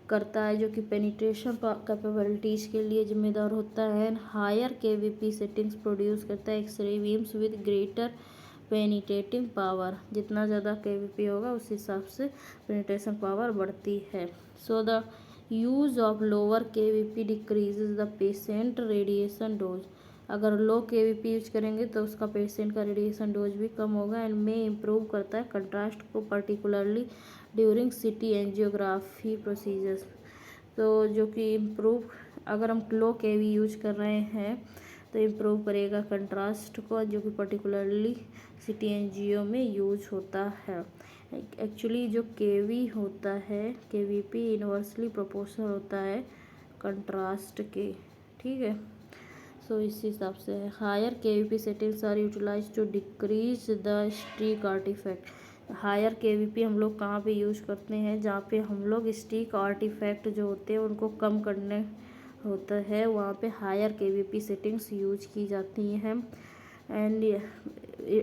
करता है जो कि पेनिट्रेशन कैपेबिलिटीज के लिए जिम्मेदार होता है। हायर KVP सेटिंग्स प्रोड्यूस करता है x-ray beams with greater penetrating power. जितना ज़्यादा KVP होगा उस हिसाब से पेनिट्रेशन पावर बढ़ती है। So the use of lower KVP decreases the patient radiation dose. अगर लो केवीपी यूज करेंगे तो उसका पेशेंट का रेडिएशन डोज भी कम होगा एंड में इम्प्रूव करता है कंट्रास्ट को particularly during city angiography procedures. तो जो कि इम्प्रूव, अगर हम लो केवी यूज कर रहे हैं तो इम्प्रूव करेगा कंट्रास्ट को, जो कि पर्टिकुलरली सिटी एंजियो में यूज होता है। एक्चुअली जो केवी होता है, केवीपी इनवर्सली प्रोपोर्शनल होता है कंट्रास्ट के, ठीक है। सो इस हिसाब से higher KVP settings are utilize to decrease the streak artifact. Higher KVP हम लोग कहाँ पे यूज करते हैं, जहाँ पे हम लोग स्ट्रीक आर्टिफैक्ट जो होते हैं उनको कम करने होता है, वहाँ पे हायर केवीपी सेटिंग्स यूज की जाती हैं। And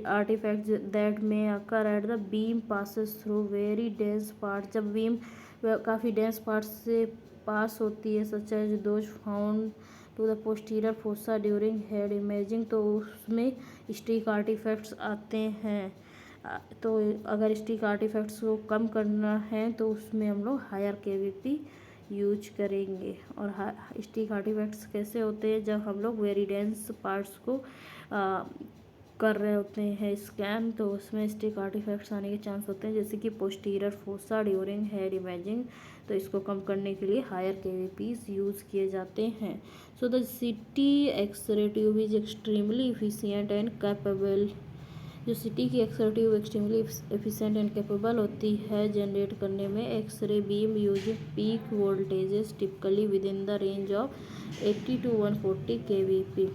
artifact that may occur at the beam passes through very dense part, जब बीम काफ़ी डेंस पार्ट से पास होती है, such as those found to the posterior fossa during head imaging, तो उसमें स्ट्रीक आर्टिफैक्ट्स आते हैं। तो अगर स्ट्रीक आर्टिफैक्ट्स को कम करना है तो उसमें हम लोग हायर केवीपी यूज करेंगे। और स्ट्रीक आर्टिफैक्ट्स कैसे होते हैं, जब हम लोग वेरी डेंस पार्ट्स को कर रहे होते हैं स्कैन, तो उसमें स्ट्रीक आर्टिफैक्ट्स आने के चांस होते हैं, जैसे कि posterior fossa during head imaging. तो इसको कम करने के लिए हायर केवीपीज यूज़ किए जाते हैं। So the CT x-ray tube is extremely efficient and capable. जो सिटी की x-ray tube extremely efficient and capable होती है जनरेट करने में x-ray beam using peak voltages typically within the range of 80 to 140 kVp।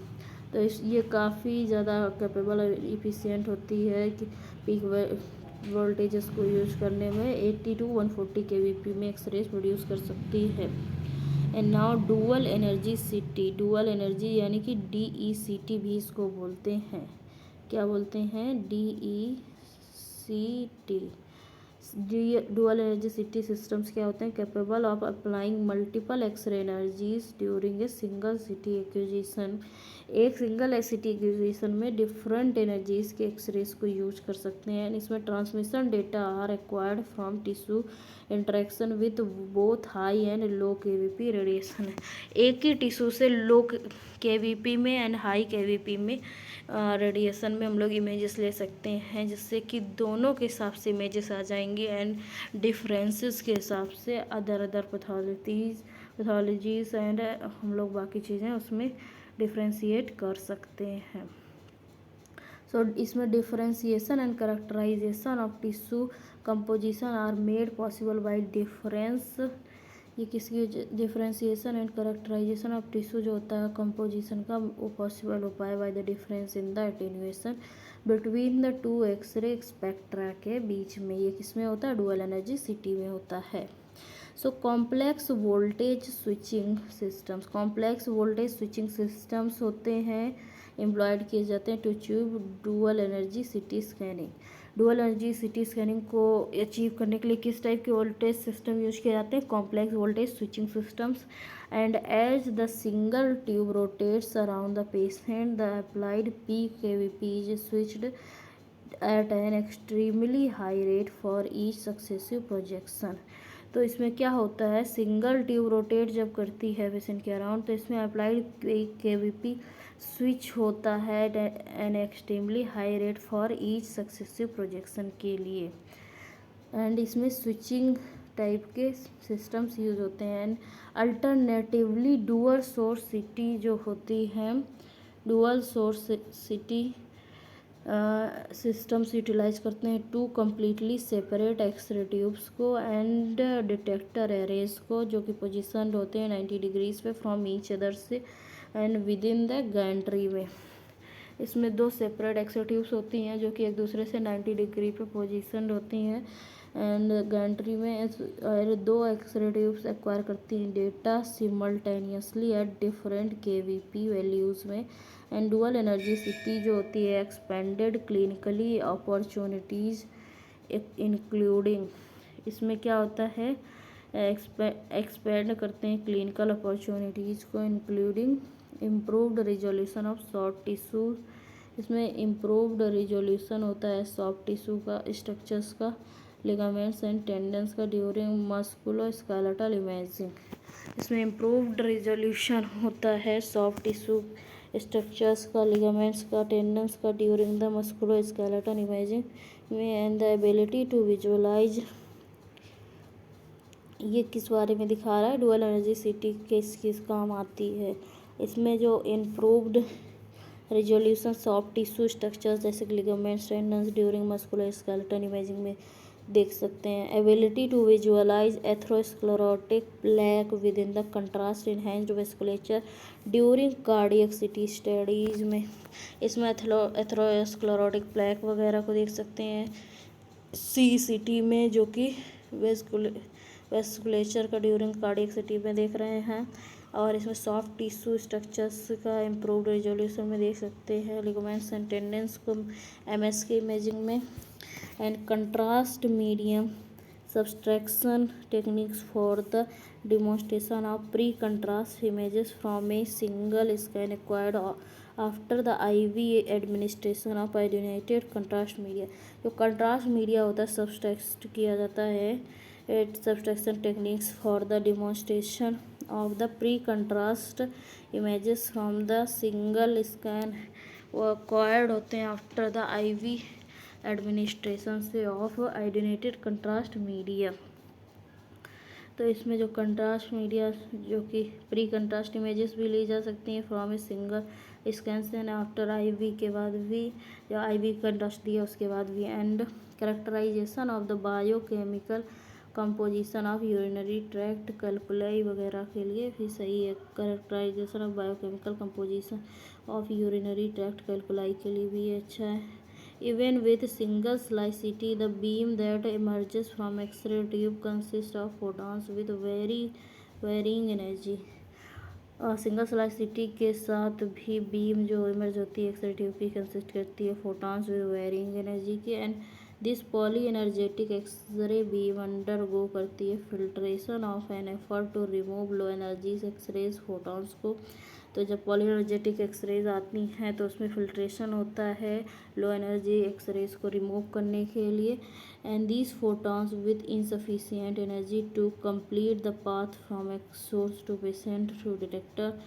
तो ये काफ़ी ज़्यादा कैपेबल और इफिशिएंट होती है कि पीक वोल्टेजेस को यूज करने में 80 to 140 kVp में एक्सरेज प्रोड्यूस कर सकती है। And now dual energy city, dual energy यानी कि DECT भी इसको बोलते हैं। क्या बोलते हैं? DECT। Dual energy CT systems क्या होते हैं? Capable of applying multiple x-ray energies during a single CT acquisition. एक सिंगल सिटी एक्विजिशन में डिफरेंट एनर्जीज के एक्सरेज को यूज कर सकते हैं। इसमें transmission data are acquired from tissue interaction with both high and low KVP radiation. एक ही टिश्यू से लो केवीपी में एंड हाई केवीपी में रेडिएशन में हम लोग इमेजेस ले सकते हैं, जिससे कि दोनों के हिसाब से इमेजेस आ जाएंगे एंड डिफरेंसेस के हिसाब से अदर पैथोलॉजीज एंड हम लोग बाकी चीज़ें उसमें डिफ्रेंशिएट कर सकते हैं। सो इसमें differentiation and characterisation of tissue composition are made possible by difference. ये किसकी differentiation and characterisation of tissue जो होता है कंपोजिशन का, वो पॉसिबल हो पाए by the difference in the attenuation between the two x-ray spectra के बीच में। ये किसमें होता है? डुअल एनर्जी सिटी में होता है। So complex voltage switching systems, complex voltage switching systems होते हैं, एम्प्लॉयड किए जाते हैं to achieve dual energy CT scanning. Dual energy CT scanning को अचीव करने के लिए किस टाइप के वोल्टेज सिस्टम यूज किए जाते हैं? Complex voltage switching systems. And as the single tube rotates around the patient the applied peak KVP is switched at an extremely high rate for each successive projection. तो इसमें क्या होता है, सिंगल ट्यूब रोटेट जब करती है पेशेंट के अराउंड, तो इसमें अप्लाइड केवीपी स्विच होता है an extremely high rate for each successive projection के लिए। एंड इसमें स्विचिंग टाइप के सिस्टम्स यूज होते हैं। And alternatively dual source CT जो होती हैं, dual source CT systems utilize करते हैं to completely separate x-ray tubes को एंड डिटेक्टर एरेज को, जो कि पोजिशन होते हैं 90 डिग्रीज पे फ्रॉम ईच अदर से and within the gantry में। इसमें दो सेपरेट एक्सरे ट्यूब्स होती हैं जो कि एक दूसरे से 90 डिग्री पे पोजिशन होती हैं एंड गैंट्री में दो एक्सरे ट्यूब्स एक्वायर करती हैं data simultaneously at different KVP values में। एंड डुअल एनर्जी सिटी जो होती है एक्सपेंडेड क्लिनिकली अपॉर्चुनिटीज़ इंक्लूडिंग, इसमें क्या होता है, एक्सपेंड करते हैं क्लिनिकल अपॉर्चुनिटीज़ को including improved resolution of soft tissue. इसमें इम्प्रूव्ड रिजोल्यूशन होता है सॉफ्ट टिश्यू का, स्ट्रक्चर्स का, लिगामेंट्स एंड टेंडन्स का ड्यूरिंग मस्कुलोस्केलेटल इमेजिंग। इसमें इम्प्रूव्ड रिजोल्यूशन होता है सॉफ्ट टिश्यू स्ट्रक्चर्स का, लिगामेंट्स का, टेंडन्स का ड्यूरिंग द मस्कुलोस्केलेटल इमेजिंग में and the ability to visualise. ये किस बारे में दिखा रहा है? डुअल एनर्जी सीटी किस किस काम आती है। इसमें जो improved resolution soft tissue structures जैसे ligaments, tendons during musculoskeletal imaging में देख सकते हैं। Ability to visualise atherosclerotic plaque within the contrast enhanced vasculature during cardiac CT studies में इसमें एथरोस्क्लेरोटिक प्लेक वगैरह को देख सकते हैं CCT में, जो कि वेस्कुलेचर का ड्यूरिंग कार्डियक सिटी में देख रहे हैं। और इसमें सॉफ्ट टिश्यू स्ट्रक्चर्स का इम्प्रूव्ड रेजोल्यूशन में देख सकते हैं। लिगामेंट्स एंड टेंडन्स को MS के इमेजिंग में and contrast medium subtraction techniques for the demonstration of pre-contrast images from a single scan acquired after the IV administration of iodinated contrast media। जो कंट्रास्ट मीडिया होता है सब्सट्रैक्ट किया जाता है subtraction techniques for the demonstration of the pre-contrast images from the single scan वो acquired होते हैं आफ्टर द IV एडमिनिस्ट्रेशन से ऑफ आयोडीनेटेड कंट्रास्ट मीडिया। तो इसमें जो कंट्रास्ट मीडिया जो कि प्री कंट्रास्ट इमेजेस भी ली जा सकती हैं फ्रॉम ए सिंगल स्कैन से आफ्टर IV के बाद भी, या IV कंट्रास्ट दिया उसके बाद भी। And characterisation of the biochemical composition of urinary tract calculi वगैरह के लिए भी सही है। Characterisation of biochemical composition of urinary tract calculi के लिए भी अच्छा है। Even with single slice CT, the beam that emerges from X-ray tube consists of photons with varying energy। Single slice CT के साथ भी बीम जो इमर्ज होती है एक्सरे ट्यूब की कंसिस्ट करती है फोटॉन्स विद वेरिंग एनर्जी की। And this polyenergetic X ray beam undergo करती है filtration of an effort to remove low energy X rays photons को। तो जब पॉलीएनर्जेटिक एक्सरेज आती हैं तो उसमें फिल्ट्रेशन होता है लो एनर्जी एक्सरेज को रिमूव करने के लिए। And these photons with insufficient energy to complete the path from source to patient to detector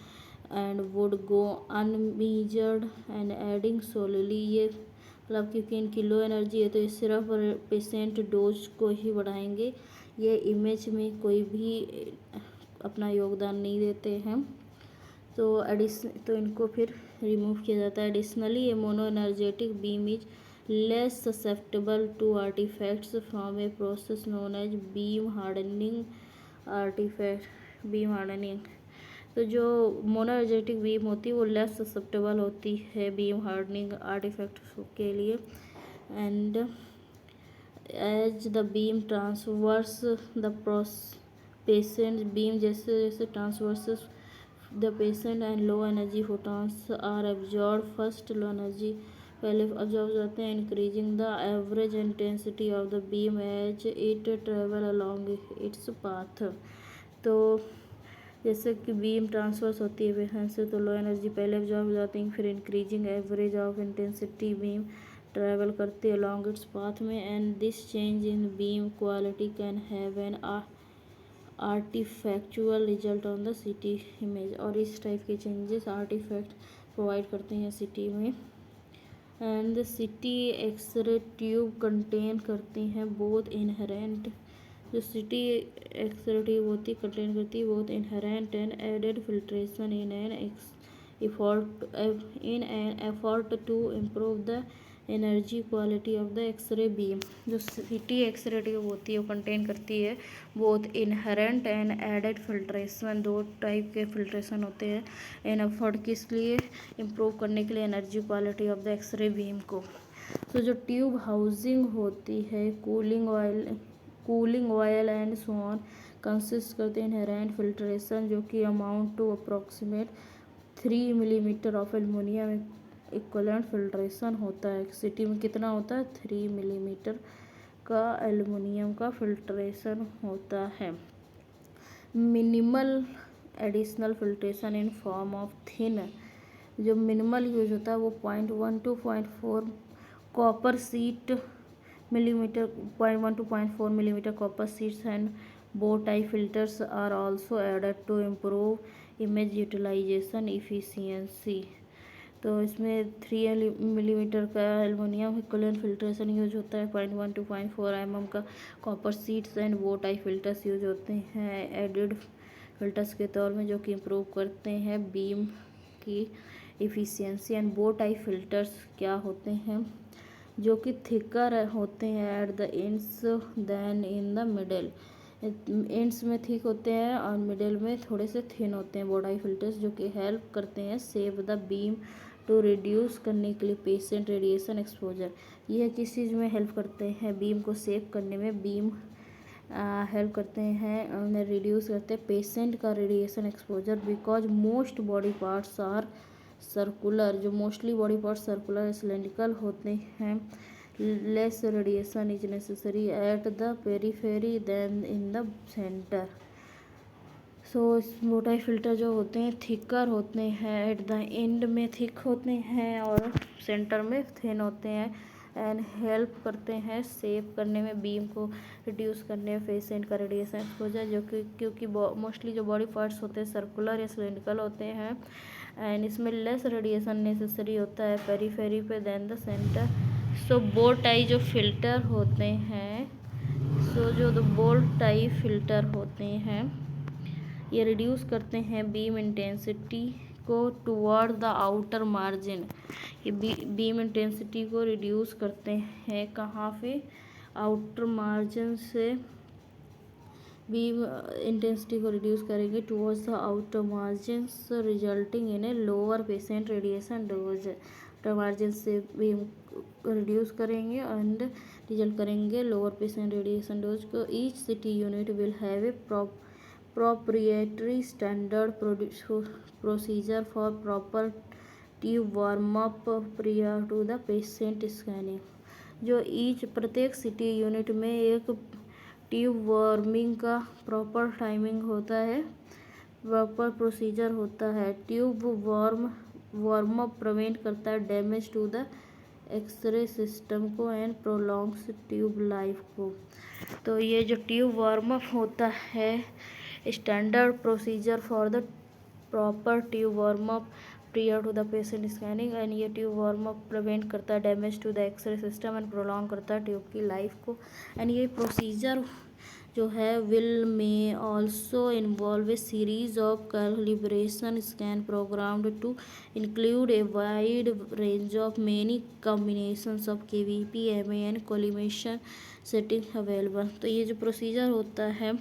and would go unmeasured and adding solely. ये मतलब क्योंकि इनकी लो एनर्जी है तो ये सिर्फ पेशेंट डोज को ही बढ़ाएंगे, ये इमेज में कोई भी अपना योगदान नहीं देते हैं। तो इनको फिर रिमूव किया जाता है। Additionally a monoenergetic beam is less susceptible to artefacts from a process known as beam hardening तो जो मोनो एनर्जेटिक बीम होती है वो लेस ससेप्टेबल होती है बीम हार्डनिंग आर्टिफैक्ट्स के लिए। And as the beam transverse the patient beam जैसे जैसे transverse the patient and low energy photons are absorb first low energy पहले ऑब्जॉर्व हो जाते हैं increasing the average intensity of the beam as it travel along its path. तो जैसे कि बीम ट्रांसफर्स होती है पेशेंट से तो लो एनर्जी पहले ऑब्जॉर्व हो जाती है, फिर increasing average of intensity beam travel करती है अलॉन्ग इट्स पाथ में। And this change in beam quality can have an artifactual result on the CT image. और इस टाइप के चेंजेस आर्टिफैक्ट प्रोवाइड करते हैं CT में। And the CT X ray tube contain करती हैं बोथ इनहेरेंट जो CT एक्सरे ट्यूब होती है कंटेन करती है both inherent and added filtration in an effort to improve the energy quality of the x ray beam. जो CT एक्सरे ट्यूब होती है वो कंटेन करती है both inherent and added filtration, दो टाइप के फिल्ट्रेशन होते हैं इन एफर्ट किस लिए इम्प्रूव करने के लिए energy quality of the x ray beam को। तो जो ट्यूब हाउसिंग होती है cooling oil and so on consist करते हैं इनहेरेंट फिल्ट्रेशन जो कि amount to approximate 3 millimetre of aluminium equivalent filtration होता है। CT में कितना होता है 3 मिलीमीटर का एल्युमिनियम का फिल्ट्रेशन होता है। Minimal additional filtration in form of thin जो मिनिमल यूज होता है वो 0.1 to 0.4 copper sheet millimetre 0.1 to 0.4 millimetre copper sheets and bow type filters are also added to improve image utilisation efficiency. तो इसमें 3 मिलीमीटर का एल्युमिनियम इक्विवेलेंट फिल्ट्रेशन यूज होता है, 0.1 to 0.4 mm का copper sheets and bow tie filters use होते हैं एडिड फिल्टर्स के तौर में, जो कि इम्प्रूव करते हैं बीम की efficiency. And bow tie filters क्या होते हैं, जो कि थिकर होते हैं at the ends than in the middle. Ends में थिक होते हैं और मिडल में थोड़े से थिन होते हैं बो टाई फिल्टर्स, जो कि हेल्प करते हैं save the beam to reduce करने के लिए पेशेंट रेडिएशन एक्सपोजर। यह किस चीज़ में हेल्प करते हैं, बीम को सेव करने में बीम हेल्प करते हैं, उन्हें रिड्यूस करते हैं पेशेंट का radiation exposure, because most body parts are circular. जो mostly body parts circular cylindrical होते हैं, less radiation is necessary at the periphery than in the centre. So bow tie filter जो होते हैं थिकर होते हैं, एट द एंड में थिक होते हैं और सेंटर में थिन होते हैं, एंड हेल्प करते हैं सेव करने में बीम को रिड्यूस करने में पेशेंट का रेडिएशन एक्सपोजर, जो कि क्योंकि मोस्टली जो बॉडी पार्ट्स होते हैं सर्कुलर या सिलेंड्रिकल होते हैं, एंड इसमें लेस रेडिएशन नेसेसरी होता है पेरीफेरी पे then the centre. So bow tie जो फिल्टर होते हैं, जो बो टाई फिल्टर होते हैं ये रिड्यूस करते हैं बीम इंटेंसिटी को टुवर्ड द आउटर मार्जिन। ये बीम इंटेंसिटी को रिड्यूस करते हैं कहाँ पे, आउटर मार्जिन से बीम इंटेंसिटी को रिड्यूस करेंगे towards the outer margin, resulting in a lower patient radiation dose. Outer margin से बीम रिड्यूस करेंगे एंड रिजल्ट करेंगे लोअर पेशेंट रेडिएशन डोज को। Each city unit will have a proprietary standard procedure for proper tube warm up prior to the patient scanning। जो प्रत्येक सिटी यूनिट में एक ट्यूब वार्मिंग का प्रॉपर टाइमिंग होता है, प्रॉपर प्रोसीजर होता है। ट्यूब वार्म अप प्रिवेंट करता है damage to the X ray system को एंड प्रोलॉन्ग्स ट्यूब लाइफ को। तो ये जो ट्यूब वार्म अप होता है, standard procedure for the proper tube warm up prior to the patient scanning, and ये ट्यूब वार्म अप प्रिवेंट करता है damage to the X ray system and prolong करता है ट्यूब की लाइफ को। एंड ये प्रोसीजर जो है विल में also involve a series of calibration scan programmed to include a wide range of many combinations of KVP, MA and collimation setting available. तो ये जो प्रोसीजर होता है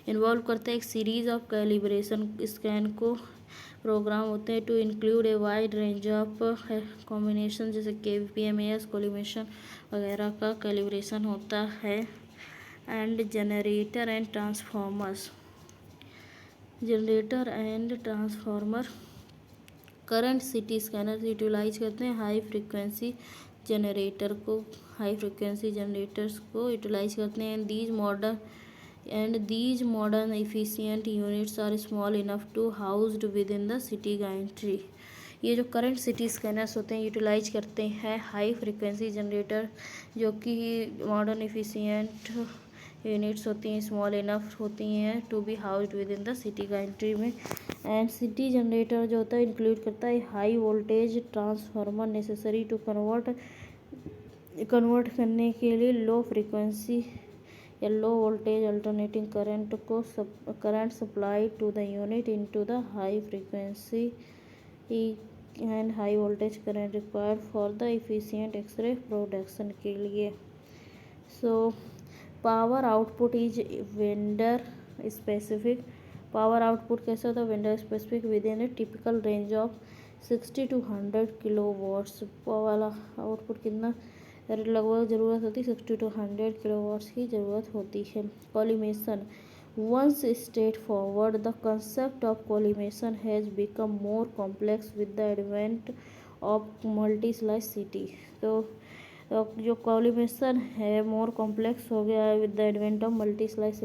इन्वॉल्व करता है एक सीरीज ऑफ कैलिब्रेशन स्कैन को प्रोग्राम होते हैं to include a wide range of combination, जैसे KVP, MAS, कोलिमेशन वगैरह का कैलिब्रेशन होता है। And generator and transformer current CT scanner utilise करते हैं हाई फ्रिक्वेंसी जनरेटर्स को यूटिलाइज करते हैं। these modern efficient units are small enough to housed within the city gantry। ये जो करंट सिटी स्कैनर्स होते हैं यूटिलाइज करते हैं हाई फ्रिक्वेंसी जनरेटर, जो कि मॉडर्न एफिशिएंट यूनिट्स होती हैं, स्मॉल इनफ होती हैं to be housed within the CT gantry में। एंड सिटी जनरेटर जो होता है इंक्लूड करता है high voltage transformer necessary to convert करने के लिए लो फ्रीक्वेंसी या low voltage alternating current supply to the unit into the high frequency and high voltage current required for the efficient X ray production के लिए। So power output is vendor specific. Power output कैसे होता है, vendor specific with in A typical range of 60 to 100 kilowatts. वाला आउटपुट कितना लगभग ज़रूरत होती है, 60 to 100 किलोवाट्स की ज़रूरत होती है। Collimation once straightforward, the concept of collimation has become more complex with the advent of multi slice CT. तो जो कोलिमेशन है मोर कॉम्प्लेक्स हो गया है with the advent of multi slice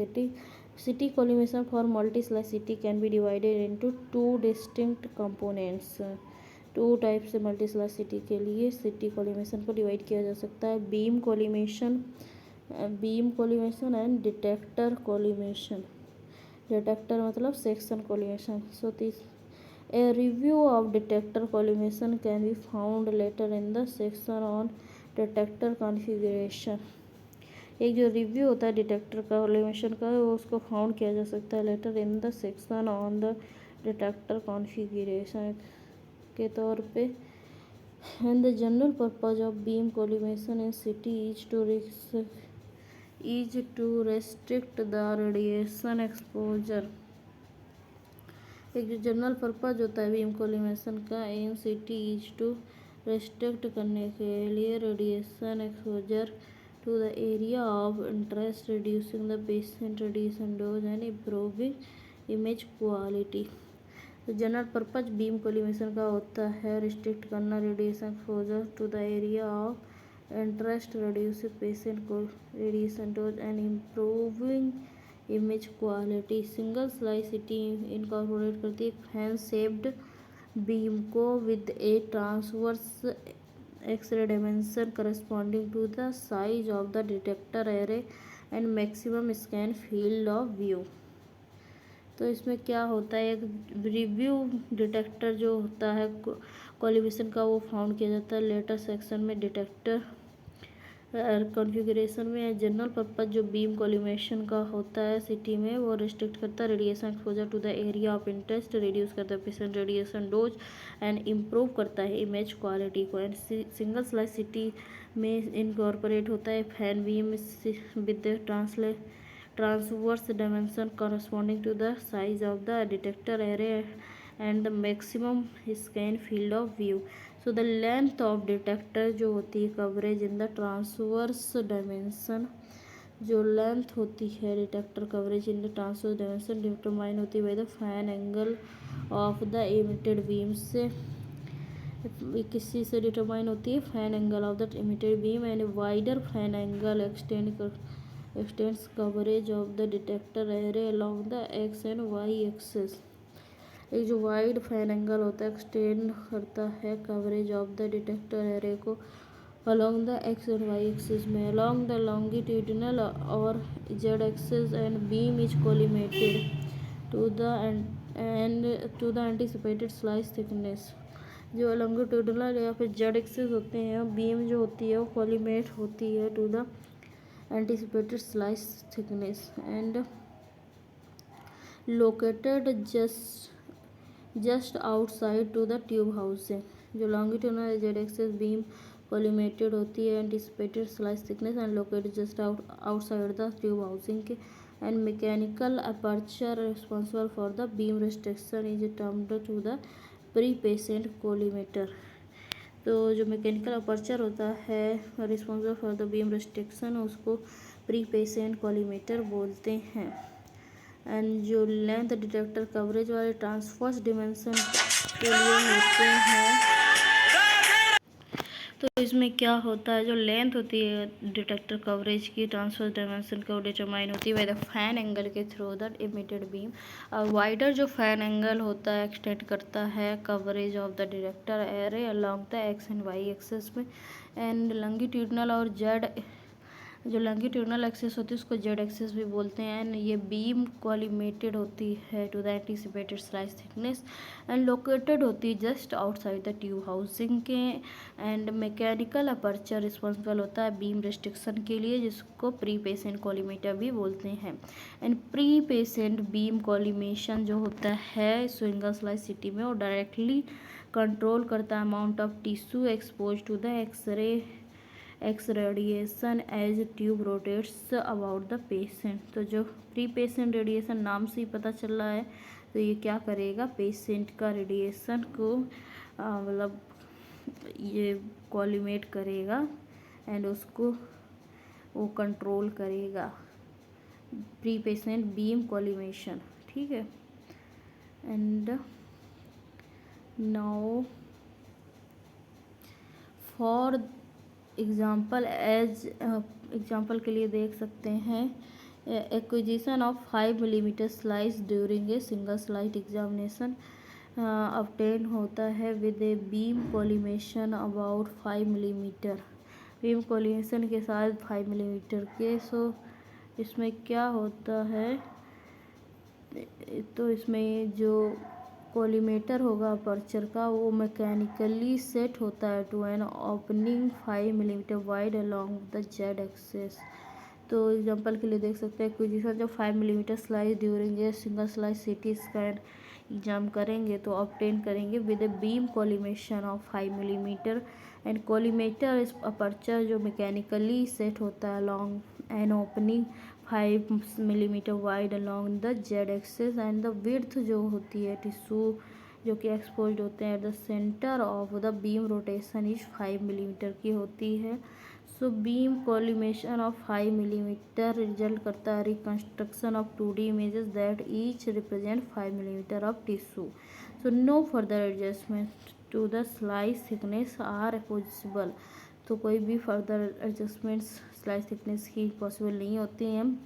CT collimation for multi slice CT can be divided into 2 distinct components. 2 type से मल्टी स्लाइस सिटी के लिए सिटी कोलिमेशन को डिवाइड किया जा सकता है, beam collimation and detector collimation. Detector मतलब section collimation. So A review of detector collimation can be found later in the section on detector configuration. एक जो रिव्यू होता है डिटेक्टर कॉलिमेशन का वो उसको फाउंड किया जा सकता है later in the section on the detector configuration के तौर पे. And the general purpose of beam collimation in CT is to restrict the radiation exposure. एक जो जनरल पर्पज होता है बीम कॉलिमेशन का in CT is to restrict करने के लिए radiation exposure to the area of interest, reducing the patient radiation dose and improving image quality. तो जनरल पर्पज बीम कोलिमेशन का होता है रिस्ट्रिक्ट करना radiation exposure to the area of interest, reducing patient को radiation dose and improving image quality. Single slice CT incorporate करती है फैन शेप्ड बीम को with a transverse X-ray dimension corresponding to the size of the detector array and maximum scan field of view. तो इसमें क्या होता है एक रिव्यू डिटेक्टर जो होता है कॉलिमेशन का वो फाउंड किया जाता है लेटर सेक्शन में डिटेक्टर कॉन्फ़िगरेशन में. जनरल पर्पज जो बीम कॉलिमेशन का होता है सिटी में वो रिस्ट्रिक्ट करता है radiation exposure to the area of interest, reduce करता है patient radiation dose and improve करता है इमेज क्वालिटी को. एंड सिंगल स्लाइस सिटी में इनकॉर्पोरेट होता है fan beam with transverse dimension corresponding to the size of the detector array and the maximum scan field of view. So the length of detector जो होती है coverage in the transverse dimension, जो लेंथ होती है detector coverage in the transverse dimension determine होती है by the fan angle of the emitted beam से. किसी से डिटरमाइन होती है fan angle of the emitted beam and wider fan angle extends coverage of the detector array along the X and Y axes. एक जो वाइड फैन एंगल होता है एक्सटेंड करता है coverage of the detector array को along the X and Y axis में. अलोंग द लॉन्गिट्यूडिनल और Z axis and beam is collimated to the anticipated slice thickness. जो लॉन्गिट्यूडिनल या फिर जेड एक्सिस होते हैं बीम जो होती है वो कोलिमेट होती है to the anticipated slice thickness and located just outside to the tube housing. जो longitudinal Z axis beam collimated होती है anticipated slice thickness and located just outside the tube housing के. And mechanical aperture responsible for the beam restriction is termed to the pre patient collimator. तो जो मैकेनिकल अपर्चर होता है responsible for the beam restriction उसको प्री पेशेंट कोलिमेटर बोलते हैं. एंड जो लेंथ डिटेक्टर कवरेज वाले ट्रांसवर्स डिमेंशन के लिए होते हैं. तो इसमें क्या होता है जो लेंथ होती है डिटेक्टर कवरेज की ट्रांसवर्स डायमेंशन को डिटरमाइन होती है बाय द फैन एंगल के थ्रू द इमिटेड बीम. और वाइडर जो फैन एंगल होता है एक्सटेंड करता है coverage of the detector array along the X and Y axis में. एंड लॉन्गिट्यूडिनल और जेड जो लॉन्गिट्यूडिनल एक्सिस होती है उसको जेड एक्सिस भी बोलते हैं. एंड ये बीम कोलिमेटेड होती है to the anticipated slice thickness and located होती है just outside the tube housing के. एंड मैकेनिकल अपर्चर रिस्पॉन्सिबल होता है बीम रिस्ट्रिक्शन के लिए जिसको प्री पेशेंट कोलिमेटर भी बोलते हैं. And pre patient beam collimation जो होता है सिंगल स्लाइस सिटी में वो डायरेक्टली कंट्रोल करता है amount of tissue expose to the X radiation as tube rotates about the patient. तो जो प्री पेशेंट रेडिएशन नाम से ही पता चल रहा है तो ये क्या करेगा पेशेंट का रेडिएशन को मतलब ये कोलिमेट करेगा एंड उसको वो कंट्रोल करेगा प्री पेशेंट बीम कोलिमेशन. ठीक है. And now for example example के लिए देख सकते हैं acquisition of 5 millimetre slice during a single slice examination obtain होता है with a beam collimation about 5 millimetre. Beam collimation के साथ 5 मिलीमीटर के. सो इसमें क्या होता है तो इसमें जो कॉलीमेटर होगा अपर्चर का, वो मैकेनिकली सेट होता है to an opening 5 millimetre wide along the Z axis. तो एग्जांपल के लिए देख सकते हैं एक्विजिशन जो 5 millimetre slice during a single slice CT scan exam करेंगे तो ऑब्टेन करेंगे with a beam collimation of 5 millimetre and collimator is aperture जो मैकेनिकली सेट होता है along an opening 5 millimetre wide along the Z axis and the width जो होती है टिश्यू जो कि एक्सपोज्ड होते हैं at the centre of the beam rotation is 5 millimetre की होती है। So beam collimation of 5 millimetre result करता है reconstruction of 2D images that each represent 5 millimetre of tissue. So no further adjustment to the slice thickness are possible. तो कोई भी फर्दर एडजस्टमेंट्स स्लाइस थिकनेस की पॉसिबल नहीं होती हैं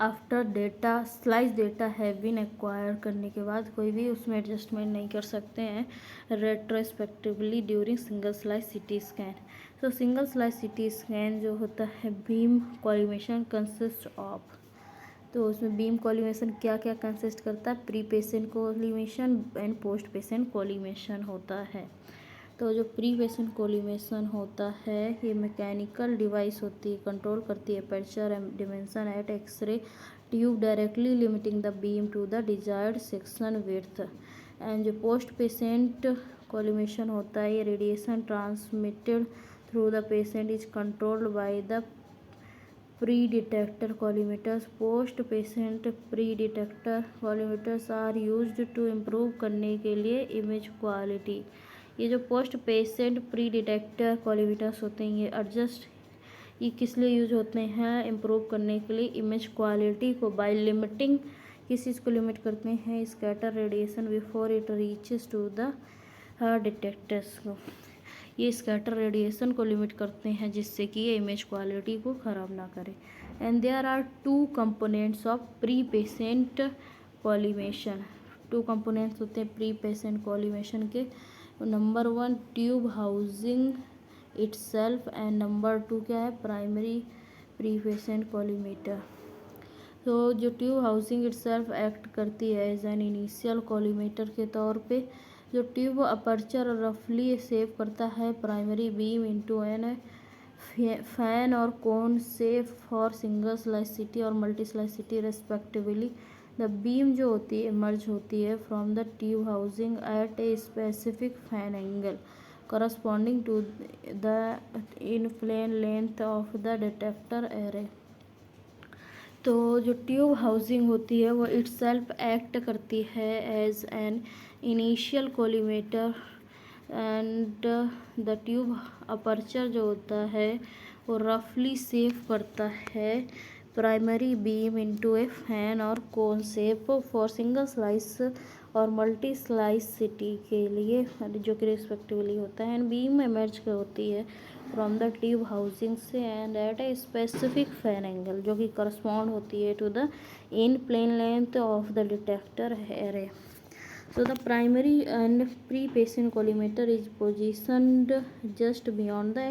after data slice data have been acquire करने के बाद कोई भी उसमें एडजस्टमेंट नहीं कर सकते हैं retrospectively during single slice CT scan. तो सिंगल स्लाइस सीटी स्कैन जो होता है बीम कॉलीमेशन कंसिस्ट ऑफ, तो उसमें बीम कॉलीमेशन क्या क्या कंसिस्ट करता है, pre patient collimation and post patient collimation होता है। तो जो प्री पेशेंट कॉलीमेशन होता है ये मैकेनिकल डिवाइस होती है, कंट्रोल करती है aperture and dimension at X ray tube directly limiting the beam to the desired section width. And जो पोस्ट पेशेंट कॉलीमेशन होता है ये radiation transmitted through the patient is controlled by the pre detector collimators. Post patient pre detector collimators are used to improve करने के लिए इमेज क्वालिटी। ये जो post patient pre detector collimators होते हैं ये किस लिए यूज होते हैं, इम्प्रूव करने के लिए इमेज क्वालिटी को बाय लिमिटिंग, किस चीज़ को लिमिट करते हैं, scatter radiation before it reaches to the detectors को। ये स्कैटर रेडिएशन को लिमिट करते हैं जिससे कि ये इमेज क्वालिटी को ख़राब ना करे। And there are 2 components of pre patient collimation. 2 components होते हैं प्री पेशेंट कॉलीमेशन के। Number 1 tube housing itself and number 2 क्या है, प्राइमरी प्री पेशेंट कॉलीमेटर। तो जो ट्यूब हाउसिंग इटसेल्फ एक्ट करती है एज एन इनिशियल कॉलीमेटर के तौर पे। जो ट्यूब अपर्चर रफली सेव करता है primary beam into an fan और cone save for single slice CT और multi slice CT respectively. The beam जो होती है इमर्ज होती है from the tube housing at a specific fan angle corresponding to the in plane length of the detector array। तो जो ट्यूब हाउसिंग होती है वो इटसेल्फ एक्ट करती है as an initial collimator and the tube aperture जो होता है वो रफली सेव करता है primary beam into a fan और cone shape for single slice और मल्टी स्लाइस सिटी के लिए जो कि रिस्पेक्टिवली होता है। एंड बीम इमर्ज होती है फ्रॉम द ट्यूब हाउसिंग से and at a specific fan angle जो कि करस्पॉन्ड होती है to the in plane length of the detector array. So the primary and pre-patient collimator is positioned just beyond the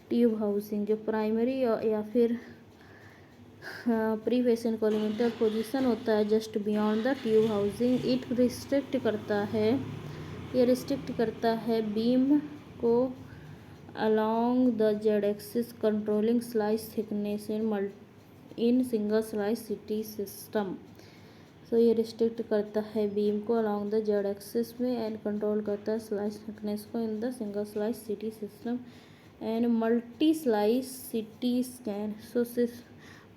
tube housing। जो प्राइमरी या फिर प्री पेशेंट कॉलीमेटर पोजीशन होता है just beyond the tube housing. It restrict करता है बीम को along the Z axis controlling slice thickness in single slice CT system. तो ये रिस्ट्रिक्ट करता है बीम को अलोंग द जेड एक्सिस में एंड कंट्रोल करता है स्लाइस थिकनेस को in the single slice CT system and multi slice CT scan. So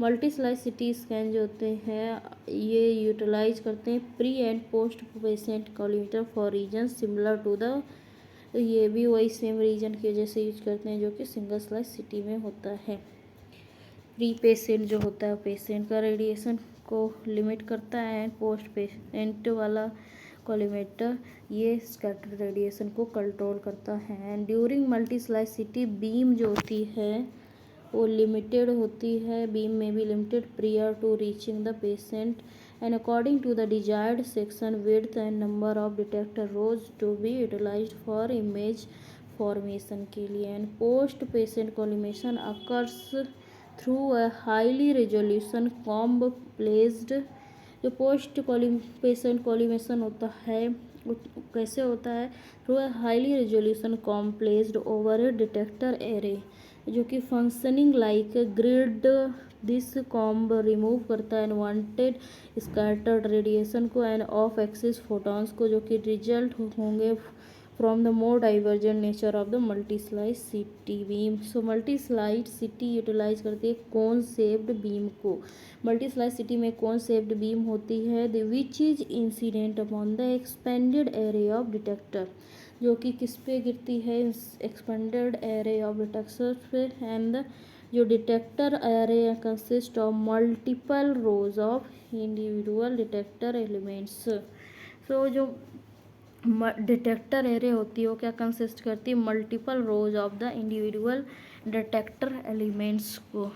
multi slice CT scan जो होते हैं ये यूटिलाइज करते हैं pre and post patient collimator for reason similar to the, ये भी वही सेम रीजन की वजह से यूज करते हैं जो कि सिंगल स्लाइस सिटी में होता है। प्री पेशेंट जो होता है पेशेंट का रेडिएशन को लिमिट करता है एंड पोस्ट पेशेंट वाला कॉलीमेटर ये स्कैटर रेडिएशन को कंट्रोल करता है। एंड ड्यूरिंग मल्टी स्लाइसिटी बीम जो होती है वो लिमिटेड होती है, बीम में भी limited prior to reaching the patient and according to the desired section width and number of detector rows to be utilised for image formation के लिए। And post patient collimation occurs through a highly resolution comb placed. जो पोस्ट पेशेंट कॉलिमेशन होता है वो कैसे होता है, through a highly resolution complexed overhead detector array जो कि functioning like grid. This comb remove करता है अनवांटेड स्कैटर्ड रेडिएशन को एंड ऑफ एक्सिस फोटॉन्स को, जो कि रिजल्ट होंगे from the more divergent nature of the multi slice CT beam. So multi slide CT utilize करती है कोन शेप्ड बीम को। मल्टी स्लाइस सिटी में कोन शेप्ड बीम होती है the which is incident upon the expanded array of detector, जो कि किस पे गिरती है, एक्सपेंडेड एरे ऑफ डिटेक्टर पे। एंड जो detector array consist of multiple rows of individual detector elements. So जो डिटेक्टर एरे होती है वो क्या कंसिस्ट करती है, multiple rows of the individual detector elements को।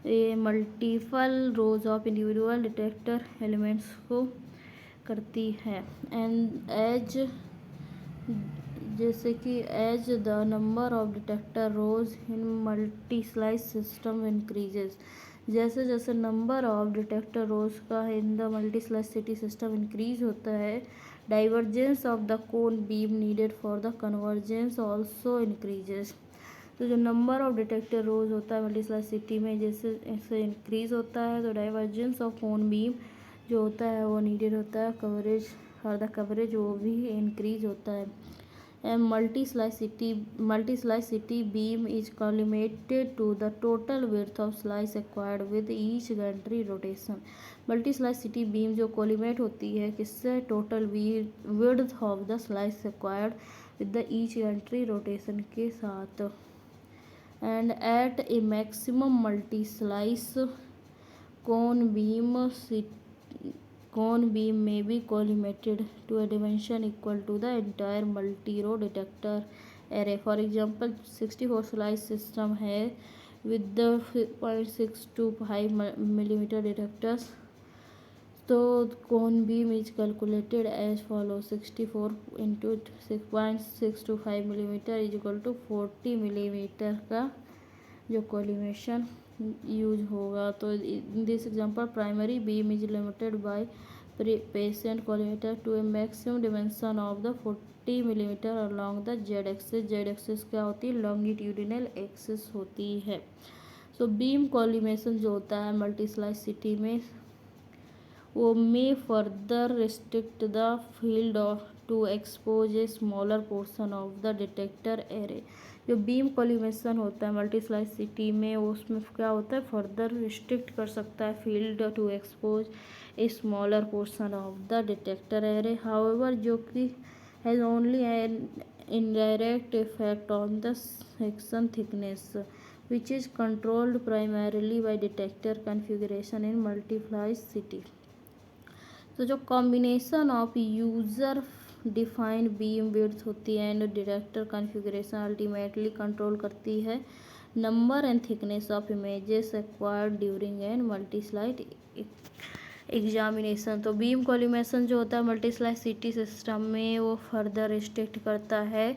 ये multiple rows of individual detector elements को करती है। एंड एज जैसे कि as the number of detector rows in multi slice system increases, जैसे जैसे नंबर ऑफ डिटेक्टर रोज का in the multi slice CT system increase होता है, divergence of the cone beam needed for the convergence also increases. तो जो नंबर ऑफ डिटेक्टर रोज होता है मल्टी स्लाइस सिटी में जैसे जैसे इंक्रीज होता है तो डाइवर्जेंस ऑफ कोन बीम जो होता है वो नीडेड होता है, कवरेज और द कवरेज वो भी इंक्रीज होता है। And multi slice CT beam is collimated to the total width of slice acquired with each gantry rotation. Multi slice CT beam जो कोलिमेट होती है किससे, total width of the slice acquired with the each gantry rotation के साथ। And at a maximum multi slice cone beam may be collimated to a dimension equal to the entire multi-row detector array. For example, 64 slice system है with the 0.625 millimeter detectors. तो cone beam is calculated as follows: 64 into 6.625 millimeter is equal to 40 millimeter का जो कोलिमेशन यूज होगा। तो in this example primary beam is limited by patient collimator to a maximum dimension of the 40 millimetre along the Z axis. Z axis क्या होती है, लॉन्गिट्यूडिनल एक्सिस होती है। सो बीम कोलिमेशन जो होता है मल्टी स्लाइस सिटी में वो may further restrict the field of to expose a smaller portion of the detector array. जो बीम कोलिमेशन होता है मल्टी स्लाइस सिटी में उसमें क्या होता है, फर्दर रिस्ट्रिक्ट कर सकता है field to expose a smaller portion of the detector array. However जो कि has only an indirect effect on the section thickness which is controlled primarily by detector configuration in multi slice CT. तो जो combination of user defined beam width होती है and detector configuration ultimately control करती है number and thickness of images acquired during and multi slide examination. तो बीम कोलिमेशन जो होता है मल्टी स्लाइस सिटी सिस्टम में वो फर्दर रिस्ट्रिक्ट करता है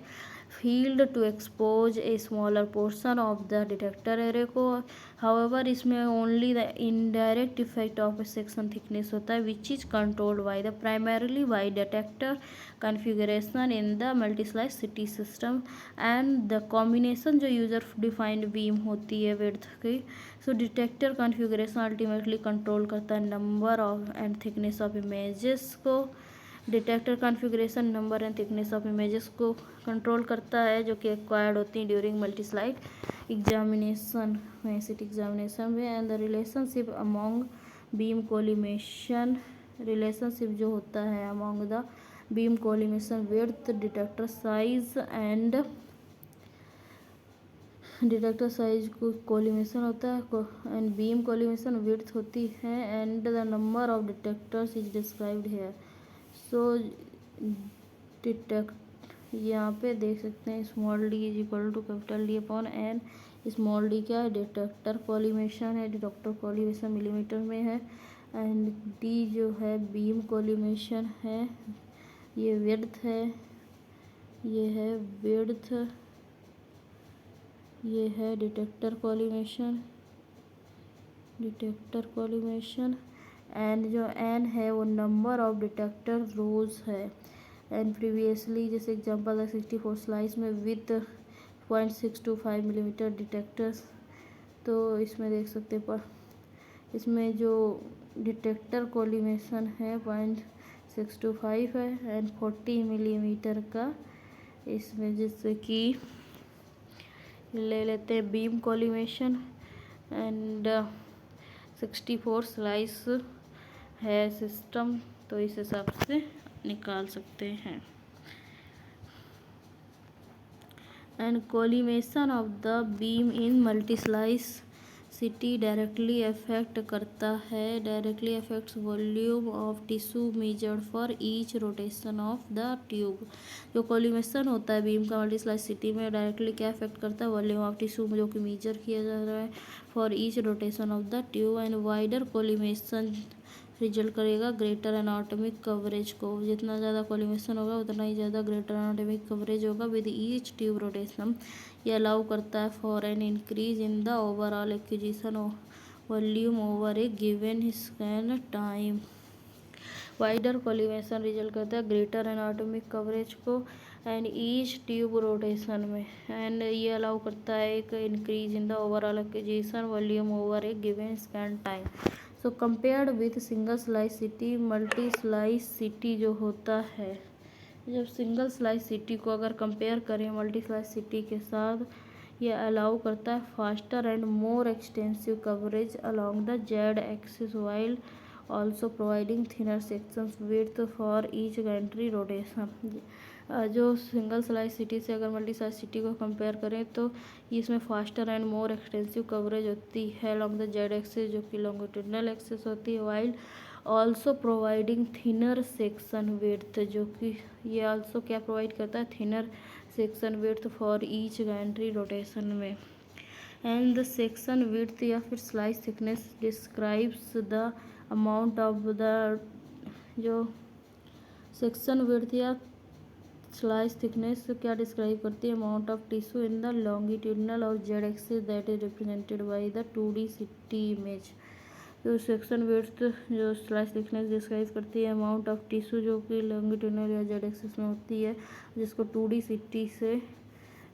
field to expose a smaller portion of the detector array को। हाउएवर इसमें only the indirect effect of section thickness होता है which is controlled by the primarily by detector configuration in the multi slice CT system and the combination जो यूजर डिफाइंड बीम होती है विड्थ की। So detector configuration ultimately control करता है number of and thickness of images को। Detector configuration number and thickness of images को कंट्रोल करता है जो कि एक्वायर्ड होती हैं ड्यूरिंग मल्टी स्लाइड एग्जामिनेशन में, सिटी एग्जामिनेशन में। And the relationship among beam collimation, relationship जो होता है among the beam collimation width detector size and detector size को कोलिमेशन होता है एंड बीम कोलिमेशन विड्थ होती है and the number of detectors is described here. So detect यहाँ पे देख सकते हैं small D is equal to capital D upon N. Small D क्या है, डिटेक्टर कोलिमेशन है, डिटेक्टर कोलिमेशन मिलीमीटर में है। एंड डी जो है बीम कोलिमेशन है, ये विड्थ है, ये है विड्थ, ये है डिटेक्टर कोलिमेशन एन जो एन है वो नंबर ऑफ डिटेक्टर रोज है। एंड प्रीवियसली जैसे एग्जांपल है 64 स्लाइस में विथ 0.625 मिलीमीटर डिटेक्टर्स। तो इसमें देख सकते हैं पर इसमें जो डिटेक्टर कोलिमेशन है 0.625 है एंड 40 मिलीमीटर का इसमें, जैसे कि ले लेते हैं बीम कोलिमेशन एंड 64 स्लाइस है सिस्टम, तो इस हिसाब से निकाल सकते हैं। And collimation of the beam in multi slice city directly affect करता है, directly affects volume of tissue measured for each rotation of the tube. जो कोलिमेशन होता है बीम का मल्टी स्लाइस सिटी में डायरेक्टली क्या अफेक्ट करता है, वॉल्यूम ऑफ टिश्यू जो कि मेजर किया जा रहा है for each rotation of the tube. And wider collimation result करेगा ग्रेटर एनाटॉमिक कवरेज को। जितना ज़्यादा कोलिमेशन होगा उतना ही ज़्यादा ग्रेटर एनाटॉमिक कवरेज होगा विद ईच ट्यूब रोटेशन। ये अलाउ करता है for an increase in the overall acquisition volume over A given scan time. Wider collimation result करता है ग्रेटर एनाटॉमिक कवरेज को एंड ईच ट्यूब रोटेशन में। एंड ये अलाउ करता है एक increase in the overall acquisition volume over A given scan time. So compared with single slice city, multi slice city जो होता है, जब सिंगल स्लाइस सिटी को अगर कंपेयर करें मल्टी स्लाइस सिटी के साथ, ये अलाउ करता है faster and more extensive coverage along the Z axis while also providing thinner sections width for each gantry rotation. जो सिंगल स्लाइस सिटी से अगर मल्टी स्लाइस सिटी को कंपेयर करें तो इसमें faster and more extensive coverage होती है अलोंग द जेड एक्सिस जो कि लॉन्गिट्यूडनल एक्सिस होती है, while also providing thinner section width, जो कि ये ऑल्सो क्या प्रोवाइड करता है, thinner section width for each gantry rotation में। एंड द सेक्शन विड्थ या फिर slice thickness describes the amount of the, जो सेक्शन विड्थ या स्लाइस थिकनेस क्या डिस्क्राइब करती है, amount of tissue in the longitudinal और Z axis that is represented by the 2D CT image. जो सेक्शन विड्थ जो स्लाइस थिकनेस डिस्क्राइब करती है अमाउंट ऑफ टिश्यू जो कि लॉन्गिट्यूडनल या जेड एक्सिस में होती है, जिसको 2D सिटी से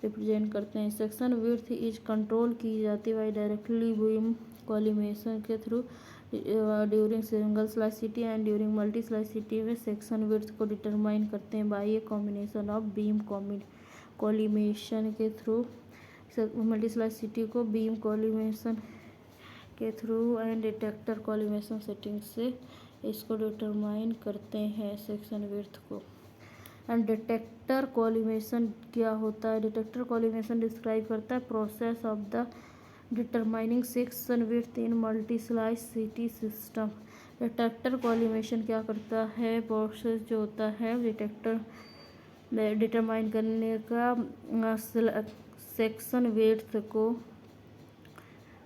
रिप्रेजेंट करते हैं। सेक्शन विड्थ इज कंट्रोल की जाती है बाई डायरेक्टली बीम कोलिमेशन के through during single slice CT and during multi slice CT में सेक्शन विड्थ को डिटरमाइन करते हैं by a combination of beam collimation के थ्रू, मल्टी स्लाइस सिटी को बीम कोलिमेशन के through and detector collimation setting से इसको डिटरमाइन करते हैं सेक्शन विड्थ को। एंड डिटेक्टर कोलिमेशन क्या होता है, डिटेक्टर कोलिमेशन डिस्क्राइब करता है process of the determining section width in multi slice CT system. Detector collimation क्या करता है, प्रोसेस जो होता है डिटेक्टर डिटरमाइन करने का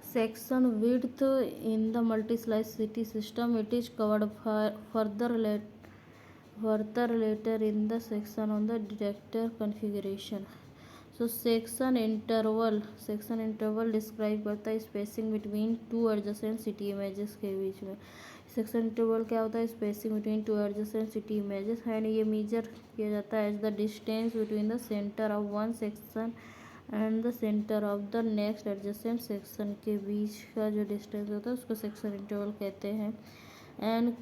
section width in the multi slice CT system. It is covered further later in the section on the detector configuration. So section interval describe करता है spacing between two adjacent CT images के बीच में। सेक्शन इंटरवल क्या होता है, spacing between two adjacent CT images and ये मेजर किया जाता है as the distance between the centre of one section and the centre of the next adjacent section के बीच का जो डिस्टेंस होता है उसको सेक्शन इंटरवल कहते हैं। And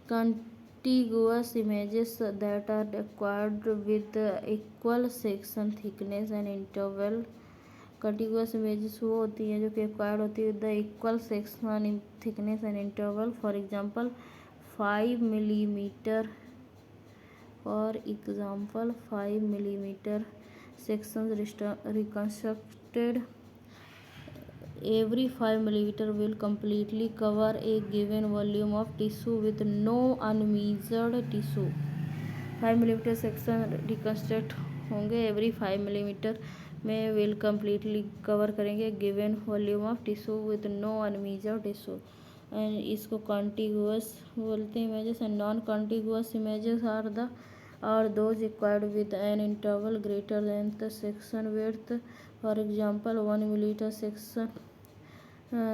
contiguous images that are acquired with equal section thickness and interval। contiguous images वो होती हैं जो कि acquired होती है with the equal section thickness and interval। for example 5 millimeter, for example 5 millimeter sections reconstructed every 5 millimeter will completely cover a given volume of tissue with no unmeasured tissue। 5 millimeter section reconstruct होंगे एवरी 5 मिलीमीटर में विल कम्प्लीटली कवर करेंगे given volume of tissue with no unmeasured tissue. And इसको कॉन्टिगुअस बोलते हैं images. And non contiguous images are those acquired with an interval greater than the section width. For example 1 millimetre section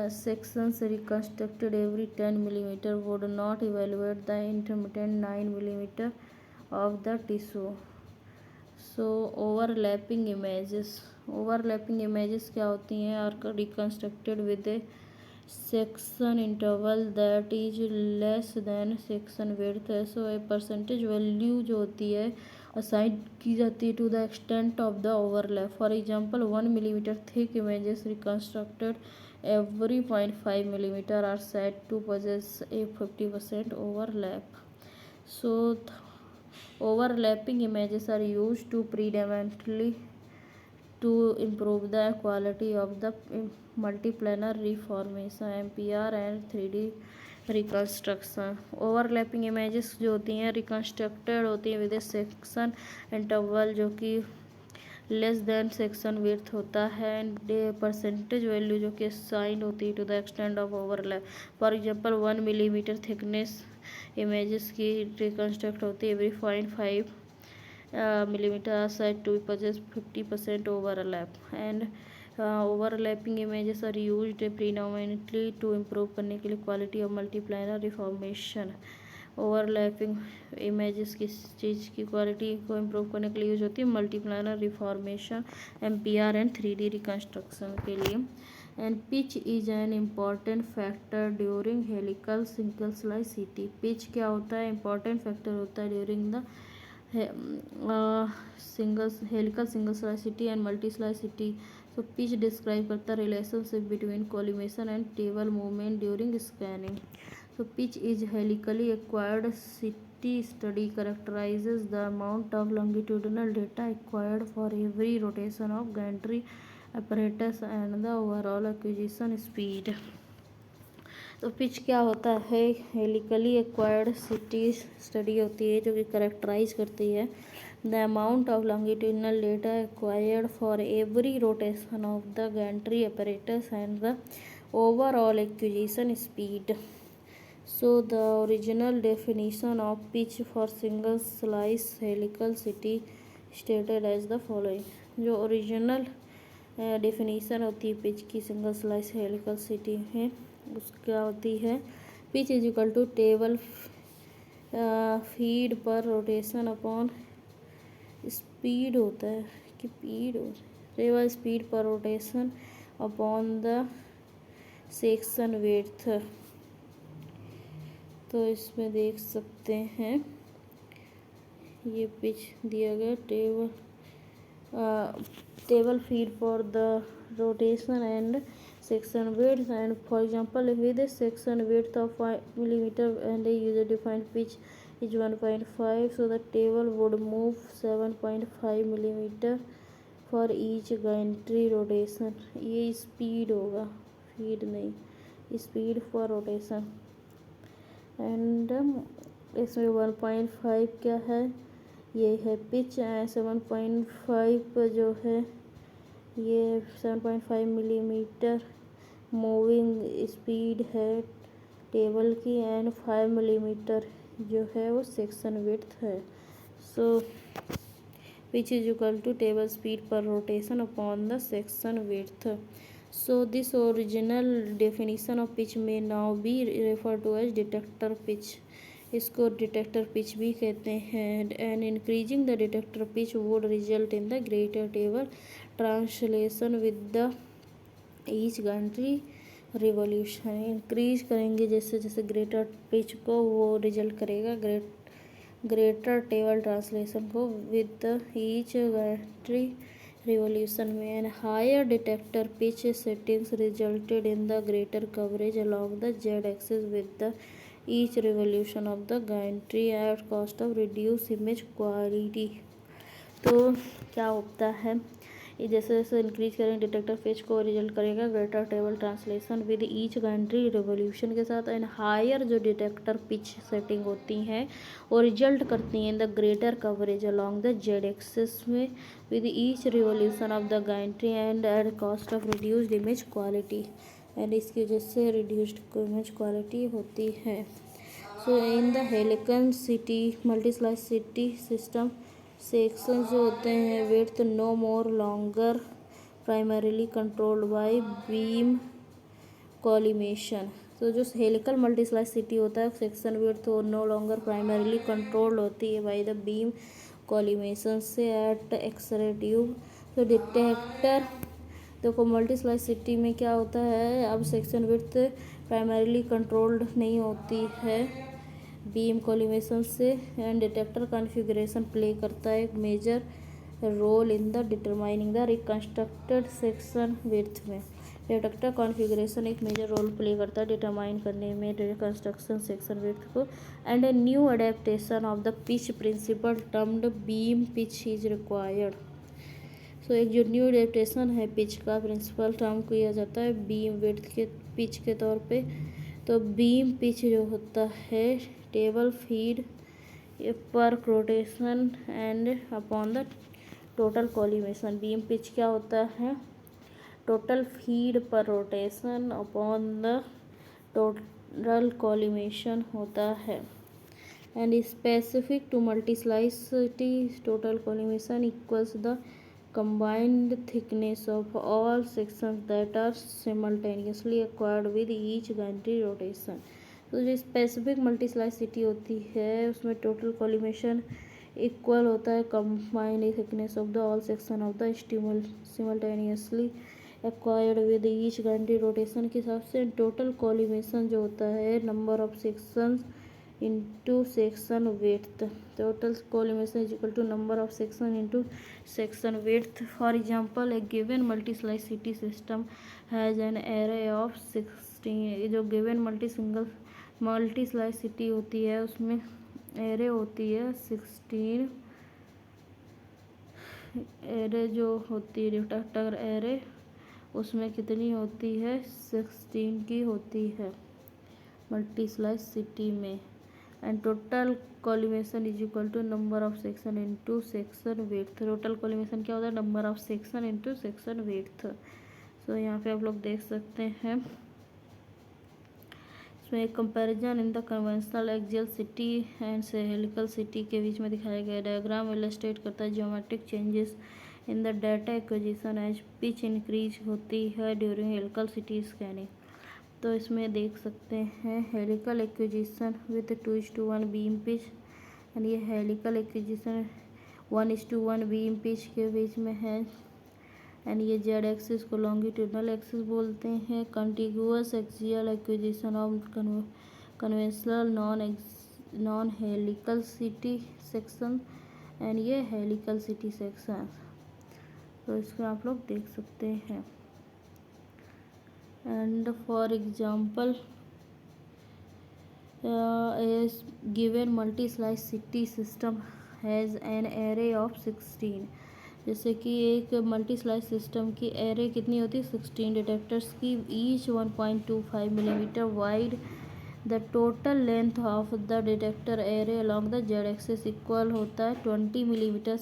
sections reconstructed every 10 millimeter would not evaluate the intermittent 9 millimeter of the tissue. So overlapping images क्या होती हैं? are reconstructed with a section interval that is less than section width है. So a percentage value जो होती है असाइन की जाती है to the extent of the overlap. For example 1 millimeter thick images reconstructed every 0.5 millimeter are said to possess a 50% overlap. So overlapping images are used to predominantly to improve the quality of the multiplanar reformation MPR and 3D reconstruction. Overlapping images जो होती हैं रिकन्स्ट्रक्टेड होती हैं विद सेक्शन इंटरवल जो कि लेस देन सेक्शन विड्थ होता है एंड परसेंटेज वैल्यू जो कि साइन होती है to the extend of overlap. For example 1 millimetre thickness images की रिकन्स्ट्रक्ट होती है every 0.5 millimeter said to possess 50% overlap and overlapping images are used predominantly to improve करने के लिए quality of multiplanar reformation. Overlapping images किस चीज़ की क्वालिटी को इम्प्रूव करने के लिए यूज होती है? Multiplanar reformation MPR and 3D reconstruction के लिए. And pitch is an important factor during helical single slice CT. Pitch क्या होता है? इम्पॉर्टेंट फैक्टर होता है during the helical single slice CT and multi slice CT. So pitch describe करता है relationship between collimation and table movement during scanning. So pitch is helically acquired city study characterizes the amount of longitudinal data acquired for every rotation of gantry apparatus and the overall acquisition speed. तो पिच क्या होता है? हेलिकली एक्वायर्ड सिटी स्टडी होती है जो कि करेक्टराइज करती है the amount of longitudinal data acquired for every rotation of the Gentry apparatus and the overall acquisition speed. So the original definition of pitch for single slice helical city stated as the following. जो ओरिजिनल डेफिनीसन होती है पिच की सिंगल स्लाइस हेलिकल सिटी है उसका होती है pitch is equal to table feed per rotation upon speed होता है कि पीड हो table speed per rotation upon the section width. तो इसमें देख सकते हैं ये पिच दिया गया table feed for the rotation and section width and for example with section width of 5 millimeter and a user defined pitch is 1.5 so the table would move 7.5 millimeter for each gantry rotation. ये स्पीड होगा फीड नहीं स्पीड फॉर रोटेशन एंड इसमें 1.5 क्या है? ये है पिच. 7.5 जो है ये 7.5 मिलीमीटर मूविंग स्पीड है टेबल की एंड 5 मिलीमीटर जो है वो सेक्शन विड्थ है. So pitch is equal to table speed per rotation upon the section width. So this original definition of pitch may now be referred to as detector pitch. इसको detector pitch भी कहते हैं. And increasing the detector pitch would result in the greater table translation with the each gantry revolution. Increase करेंगे जैसे जैसे ग्रेटर पिच को वो रिजल्ट करेगा ग्रेटर टेबल ट्रांसलेशन को विद ईच गैंट्री revolution में and higher detector pitch settings resulted in the greater coverage along the z-axis with the each revolution of the gantry at cost of reduced image quality. तो क्या होता है ये जैसे जैसे इंक्रीज करेंगे डिटेक्टर पिच को रिजल्ट करेगा greater table translation with each gantry revolution के साथ एंड हायर जो डिटेक्टर पिच सेटिंग होती हैं वो रिजल्ट करती हैं the greater coverage along the Z axis में with each revolution of the gantry and at cost of reduced image quality and इसकी वजह से रिड्यूस्ड इमेज क्वालिटी होती है. So in the helical CT multi slice CT system section जो होते हैं width no more longer primarily controlled by beam collimation. तो जो हेलिकल मल्टीस्लाइसिटी होता है सेक्शन विड्थ वो नो लॉन्गर प्राइमरीली कंट्रोल्ड होती है बाय द बीम कॉलिमेशन से एट एक्सरे ट्यूब। तो डिटेक्टर देखो मल्टीस्लाइसिटी में क्या होता है, अब सेक्शन विड्थ प्राइमरीली कंट्रोल्ड नहीं होती है बीम कॉलिमेशन से एंड डिटेक्टर कॉन्फ़िगरेशन प्ले करता है एक major role in the determining the reconstructed section width में। डिटेक्टर कॉन्फ़िगरेशन एक मेजर रोल प्ले करता है डिटरमाइन करने में रिकंस्ट्रक्शन सेक्शन विड्थ को and a new adaptation of the pitch principle termed beam pitch is required. So एक जो न्यू अडेप्टेशन है पिच का प्रिंसिपल टर्म किया जाता है बीम विड्थ के पिच के तौर पे। तो बीम पिच जो होता है table feed per rotation and upon the total collimation. Beam pitch क्या होता है, total feed per rotation upon the total collimation होता है and specific to multislice CT total collimation equals the combined thickness of all sections that are simultaneously acquired with each gantry rotation। तो जो स्पेसिफिक मल्टीस्लाइसिटी होती है उसमें टोटल कॉलिमेशन इक्वल होता है combined thickness of the all section of the simultaneously acquired with each gantry rotation के हिसाब से टोटल कॉलिमेशन जो होता है number of sections into section width। Total collimation is equal to number of section into section width। For example, a given multislicity system has an array of 16। जो given multislicity होती है उसमें array होती है 16। array जो होती है डिटेक्टर array उसमें कितनी होती है 16 की होती है मल्टीस्लाइसिटी में and total collimation is equal to number of section into section width. Total collimation क्या होता है, number of section into section width. So यहाँ पे आप लोग देख सकते हैं इसमें एक comparison in the conventional axial CT and helical CT के बीच में दिखाया गया डायग्राम इलस्ट्रेट करता है geometric changes in the data acquisition as pitch increase होती है ड्यूरिंग हेलिकल सिटी स्कैनिंग। तो इसमें देख सकते हैं helical acquisition with 2:1 beam pitch and ये हेलिकल एक्विजिशन 1:1 बीम पिच के बीच में है एंड ये जेड एक्सिस को लॉन्गिट्यूडनल एक्सिस बोलते हैं। Contiguous axial acquisition of conventional non helical city section and ये हेलिकल सिटी सेक्शन। तो इसको आप लोग देख सकते हैं and for example a given multi-slice system has an array of 16। जैसे कि एक मल्टी स्लाइस सिस्टम की एरे कितनी होती है 16 डिटेक्टर्स की each 1.25 millimetre wide. The total length of the detector array along the Z axis equal होता है 20 millimetre.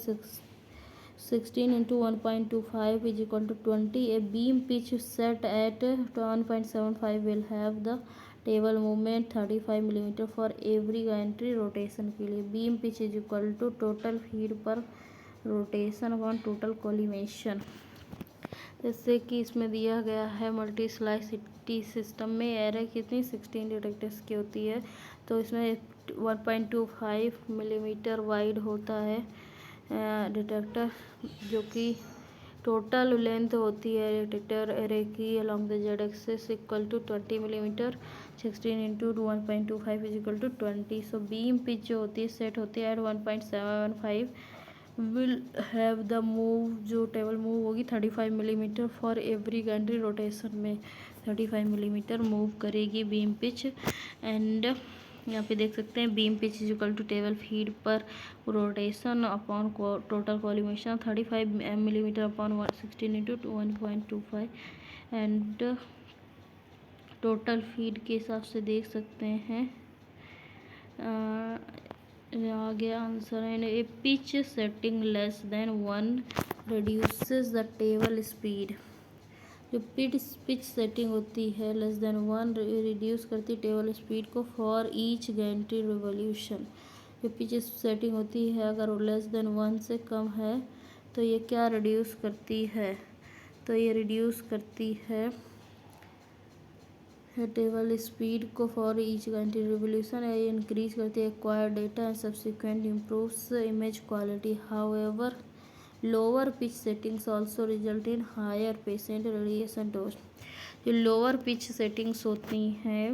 16 into 1.25 is equal to 20। A beam pitch set at 1.75 will have the table movement 35 millimetre for every gantry rotation के लिए। Beam pitch is equal to total feed per rotation upon total collimation. जैसे कि इसमें दिया गया है मल्टी स्लाइसिटी सिस्टम में एरे कितनी 16 डिटेक्टर्स की होती है। तो इसमें 1.25 मिलीमीटर वाइड होता है डिटेक्टर जो कि टोटल लेंथ होती है डिटेक्टर एरे की along the Z axis equal to 20 millimetre. 16 into 1.25 is equal to 20। So beam pitch जो होती है सेट होती है at 1.75 will have the move जो टेबल मूव होगी 35 millimetre for every gantry rotation में 35 मिलीमीटर मूव करेगी बीम पिच। एंड यहाँ पे देख सकते हैं beam pitch is equal to table feed per rotation upon total collimation 35 millimetre upon 16 into 1.25 and total feed के हिसाब से देख सकते हैं आगे आंसर है a pitch setting less than 1 reduces the table speed. जो पिच सेटिंग होती है लेस देन 1 रिड्यूस करती टेबल स्पीड को फॉर ईच गैंट्री रिवॉल्यूशन। जो पिच सेटिंग होती है अगर लेस देन 1 से कम है तो ये क्या रिड्यूस करती है, तो ये रिड्यूस करती है टेबल स्पीड को for each entire revolution increase करती है acquire data and subsequent improves image quality however lower pitch settings also result in higher patient radiation dose. जो लोअर पिच सेटिंग्स होती हैं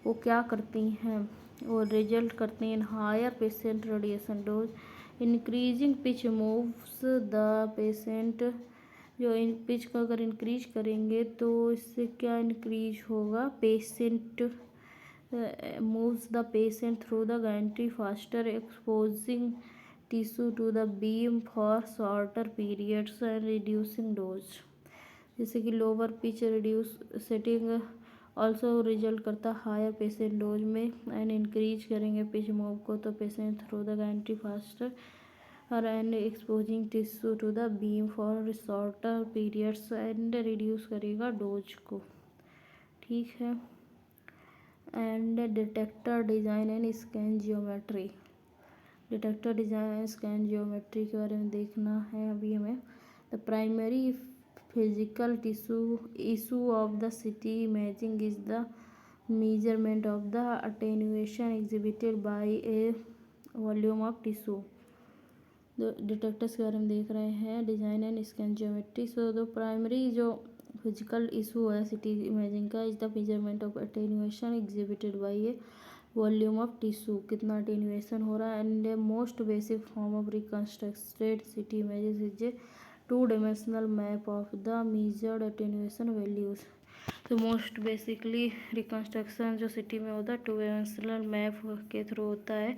वो क्या करती हैं, वो रिजल्ट करती हैं in higher patient radiation dose. Increasing pitch moves the patient, जो इन पिच को अगर इंक्रीज करेंगे तो इससे क्या इंक्रीज होगा, patient moves the patient through the gantry faster exposing tissue to the beam for shorter periods and reducing dose. जैसे कि lower pitch reduce setting also result करता हायर पेशेंट डोज में एंड इंक्रीज करेंगे पिच मूव को तो patient through the gantry faster and exposing tissue to the beam for shorter periods and reduce करेगा डोज को। ठीक है। And detector design and scan geometry, detector design and scan geometry के बारे में देखना है अभी हमें। The primary physical tissue issue of the CT imaging is the measurement of the attenuation exhibited by a volume of tissue। Detectors के बारे में देख रहे हैं, design and scan geometry. So the primary जो फिजिकल इशू है सिटी इमेजिंग का is the measurement of attenuation exhibited by A volume of tissue, कितना अटेन्यूएशन हो रहा है। And a most basic form of reconstructed city images is a two dimensional map of the measured attenuation values. तो मोस्ट बेसिकली रिकंस्ट्रक्शन जो सिटी में होता है टू डायमेंशनल मैप के थ्रू होता है,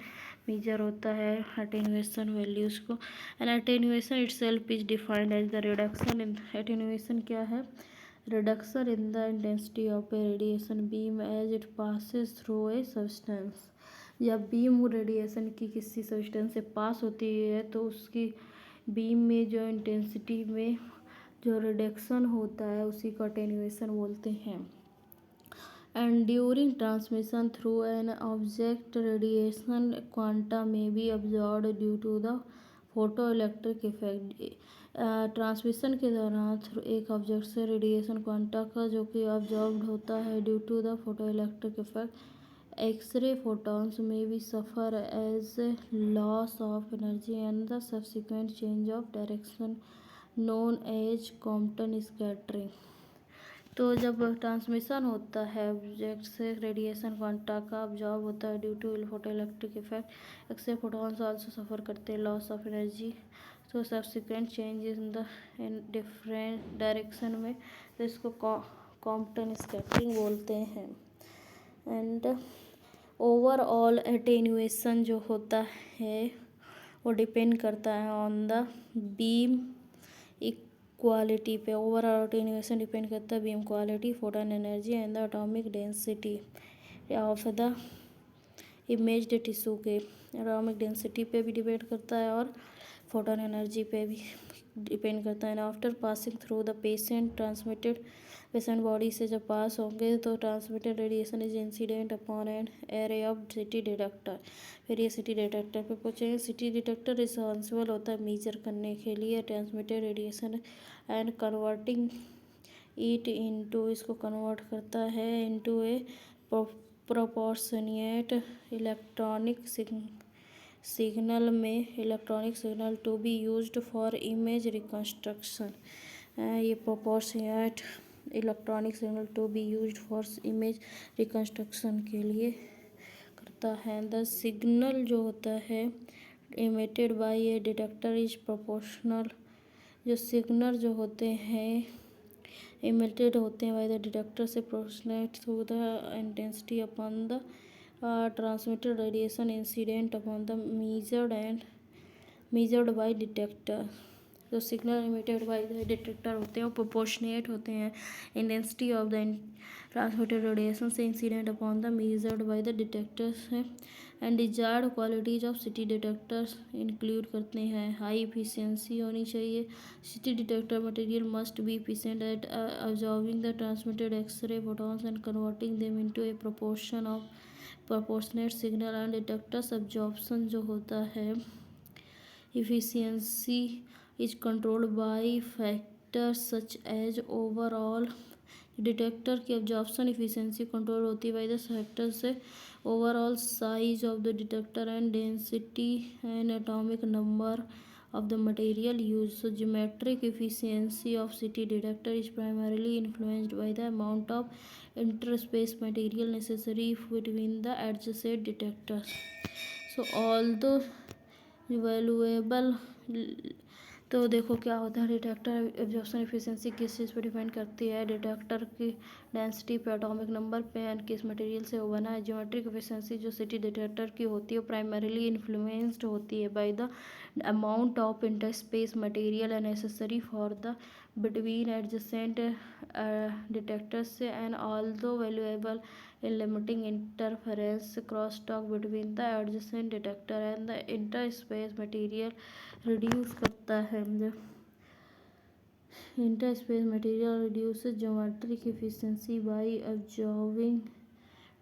मेजर होता है अटेन्यूएशन वैल्यूज़ को। And attenuation itself is defined as the reduction in, attenuation क्या है, reduction in the intensity of a radiation beam as it passes through a substance. जब बीम रेडिएशन की किसी सब्सटेंस से पास होती है तो उसकी बीम में जो इंटेंसिटी में जो रिडक्शन होता है उसी को अटेन्यूएशन बोलते हैं। And during transmission through an object radiation quanta may be absorb due to the photoelectric effect. Transmission के दौरान एक ऑब्जेक्ट से रेडिएशन क्वांटा का जो कि अब्जॉर्ब होता है due to the photoelectric effect. X ray photons may be suffer as loss of energy and the subsequent change of direction known as Compton scattering. तो जब ट्रांसमिशन होता है ऑब्जेक्ट से रेडिएशन क्वांटा का अब्जॉर्ब होता है due to photoelectric effect, X ray photons also suffer करते हैं लॉस ऑफ एनर्जी, तो subsequent change in different direction में, तो इसको कॉम्पटन स्कैटरिंग बोलते हैं। एंड ओवरऑल एटेन्यूएशन जो होता है वो डिपेंड करता है ऑन द बीम इक्वालिटी पे। ओवरऑल अटेन्यूएशन डिपेंड करता है beam quality, photon energy and the atomic density of the imaged tissue के। एटॉमिक डेंसिटी पे भी डिपेंड करता है और फोटॉन एनर्जी पे भी डिपेंड करता है। After passing through the patient body से जब पास होंगे तो transmitted radiation is incident upon an array of city detector, फिर ये सिटी डिटेक्टर पे पहुँचेंगे। सिटी डिटेक्टर रिस्पॉन्सिबल होता है मेजर करने के लिए transmitted radiation and converting it into, इसको कन्वर्ट करता है into a proportionate electronic signal में, electronic signal to be used for image reconstruction. ये proportionate electronic signal to be used for image reconstruction के लिए करता है। द सिग्नल जो होता है emitted by a detector is proportional, जो सिग्नल जो होते हैं इमिटेड होते हैं बाय द डिटेक्टर से proportionate through the intensity upon the transmitted radiation incident upon the measured by detector. जो signal emitted by the detector होते हैं वो प्रोपोर्शनेट होते हैं intensity of the transmitted radiation से incident upon the measured by the detectors है। And desired qualities of CT detectors include करते हैं हाई इफिशिएंसी होनी चाहिए, CT detector material must be efficient at absorbing the transmitted X ray photons and converting them into a proportionate signal. And detectors absorption जो होता है efficiency is controlled by factors such as overall detector की ऑब्जॉर्प्शन इफिशिएंसी कंट्रोल होती है बाय द फैक्टर से overall size of the detector and density and atomic number of the material used. So geometric efficiency of CT detector is primarily influenced by the amount of interspace material necessary between the adjacent detectors. So although valuable, तो देखो क्या होता है डिटेक्टर एब्जॉर्प्शन एफिशिएंसी किस चीज़ पे डिपेंड करती है, डिटेक्टर की डेंसिटी पे, एटॉमिक नंबर पे एंड किस मटेरियल से वो बना है। ज्योमेट्रिक एफिशिएंसी जो सिटी डिटेक्टर की होती है वो प्राइमरीली इन्फ्लुएंस्ड होती है by the amount of interspace material necessary for the between adjacent detectors and although valuable in limiting interference crosstalk between the adjacent detector and the interspace material reduce करता है interspace material reduces geometric efficiency by absorbing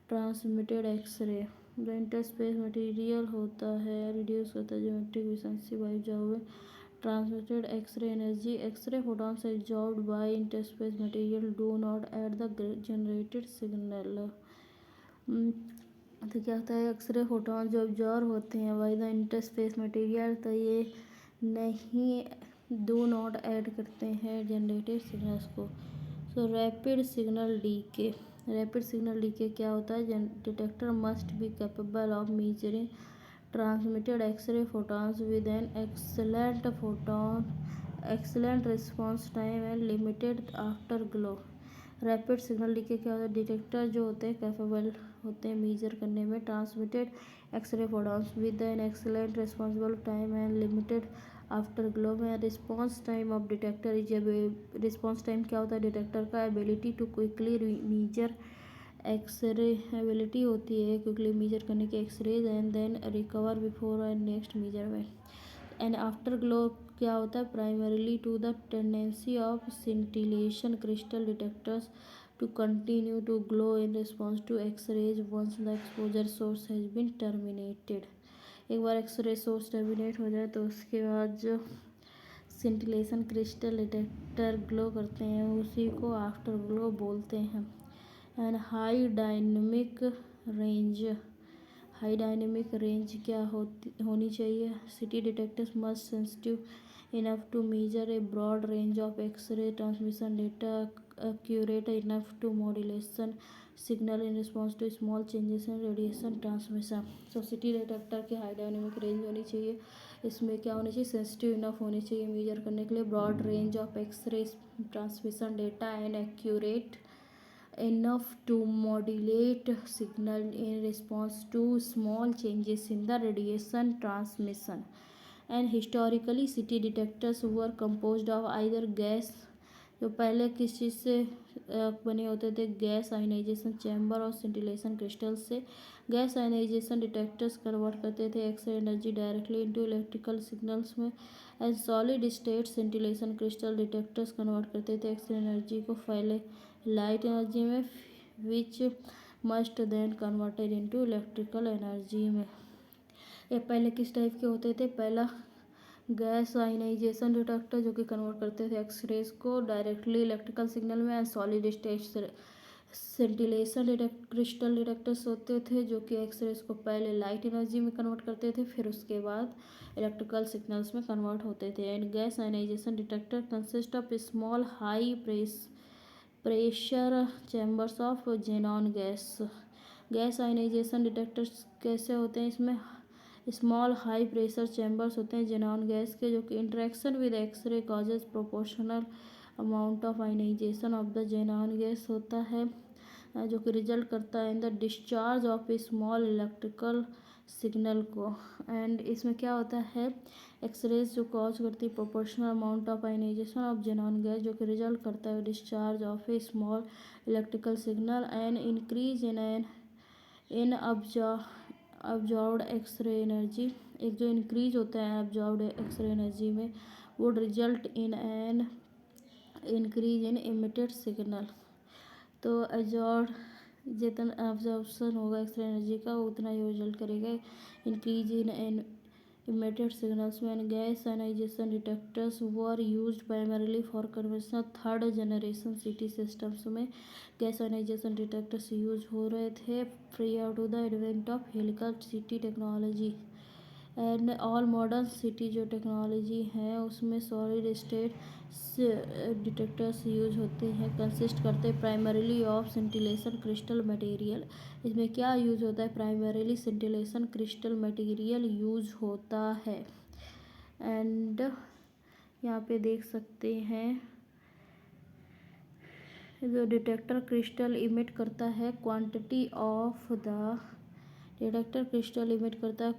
transmitted x-ray. जो इंटरस्पेस मटेरियल होता है रिड्यूस करता है geometric efficiency by absorbing transmitted x-ray energy. X-ray photons absorbed by interspace material do not add the generated signal. तो क्या होता है एक्सरे फोटोन जो ऑब्जॉर्व होते हैं बाय द इंटरस्पेस मटेरियल, तो ये नहीं डू नॉट ऐड करते हैं जनरेटेड सिग्नल्स को. So rapid signal decay. Rapid signal decay क्या होता है, detector must be capable of measuring transmitted X-ray photons with an excellent response time and limited afterglow. Rapid signal decay क्या होता है, डिटेक्टर जो होते हैं कैपेबल होते हैं मेजर करने में transmitted X ray photons with an excellent responsible time and limited afterglow. में response time of detector is response time क्या होता है डिटेक्टर का, ability to quickly measure X ray ability होती है क्विकली मेजर करने के X rays and then recover before and next measurement. And afterglow क्या होता है, primarily to the tendency of scintillation crystal detectors to continue to glow in response to X-rays once the exposure source has been terminated. एक बार एक्सरे सोर्स टर्मिनेट हो जाए तो उसके बाद जो सिंटिलेशन क्रिस्टल डिटेक्टर ग्लो करते हैं उसी को आफ्टर ग्लो बोलते हैं. And high dynamic range. High dynamic range क्या होनी चाहिए, CT detectors must sensitive enough to measure a broad range of X ray transmission data, accurate enough to modulation signal in response to small changes in radiation transmission. तो सिटी डिटेक्टर की हाई डायनेमिक रेंज होनी चाहिए, इसमें क्या होनी चाहिए, सेंसिटिव इनफ होनी चाहिए मेजर करने के लिए broad range of X ray transmission data and accurate enough to modulate signal in response to small changes in the radiation transmission. And historically CT detectors were composed of either gas, जो पहले किस चीज़ से बने होते थे, गैस आयनाइजेशन चैम्बर और सिंटिलेशन क्रिस्टल से. गैस आयनाइजेशन डिटेक्टर्स कन्वर्ट करते थे X ray energy directly into electrical signals में. And solid state scintillation crystal detectors convert करते थे एक्सरे एनर्जी को पहले लाइट एनर्जी में, which must then converted into electrical energy में. ये पहले किस टाइप के होते थे, पहला गैस आयनाइजेशन डिटेक्टर जो कि कन्वर्ट करते थे एक्सरेज को डायरेक्टली इलेक्ट्रिकल सिग्नल में. And solid state scintillation crystal detectors होते थे जो कि एक्सरेज को पहले लाइट एनर्जी में कन्वर्ट करते थे फिर उसके बाद इलेक्ट्रिकल सिग्नल्स में कन्वर्ट होते थे. And gas ionization detector consist of small high pressure chambers of xenon gas. Gas ionization detectors कैसे होते हैं, इसमें स्मॉल हाई प्रेशर चैम्बर्स होते हैं जेनॉन गैस के, जो कि interaction with X ray causes proportional amount of ionization of the xenon gas होता है, जो कि रिजल्ट करता है in the discharge of a small electrical signal को. एंड इसमें क्या होता है, एक्सरेज जो कॉज करती है proportional amount of ionization of xenon gas, जो कि रिजल्ट करता है discharge of a small electrical signal and increase in absorbed X ray energy. एक जो इंक्रीज होता है अब्जॉर्ब्ड एक्सरे एनर्जी में would result in an increase in emitted signal. तो अब्जॉर्ब जितना अब्जॉर्प्शन होगा एक्सरे एनर्जी का उतना ही रिजल्ट करेगा increase in emitted signals. When gas ionization detectors were used primarily for conventional third generation city systems में गैस ionization detectors यूज हो रहे थे prior to the advent of helical city technology. And all modern city जो टेक्नोलॉजी है उसमें सॉलिड स्टेट डिटेक्टर्स यूज होते हैं, कंसिस्ट करते हैं primarily of scintillation crystal material. इसमें क्या यूज होता है? Primarily scintillation crystal material use होता है. एंड यहाँ पे देख सकते हैं जो डिटेक्टर क्रिस्टल इमिट करता है quantity of the detector crystal emit करता है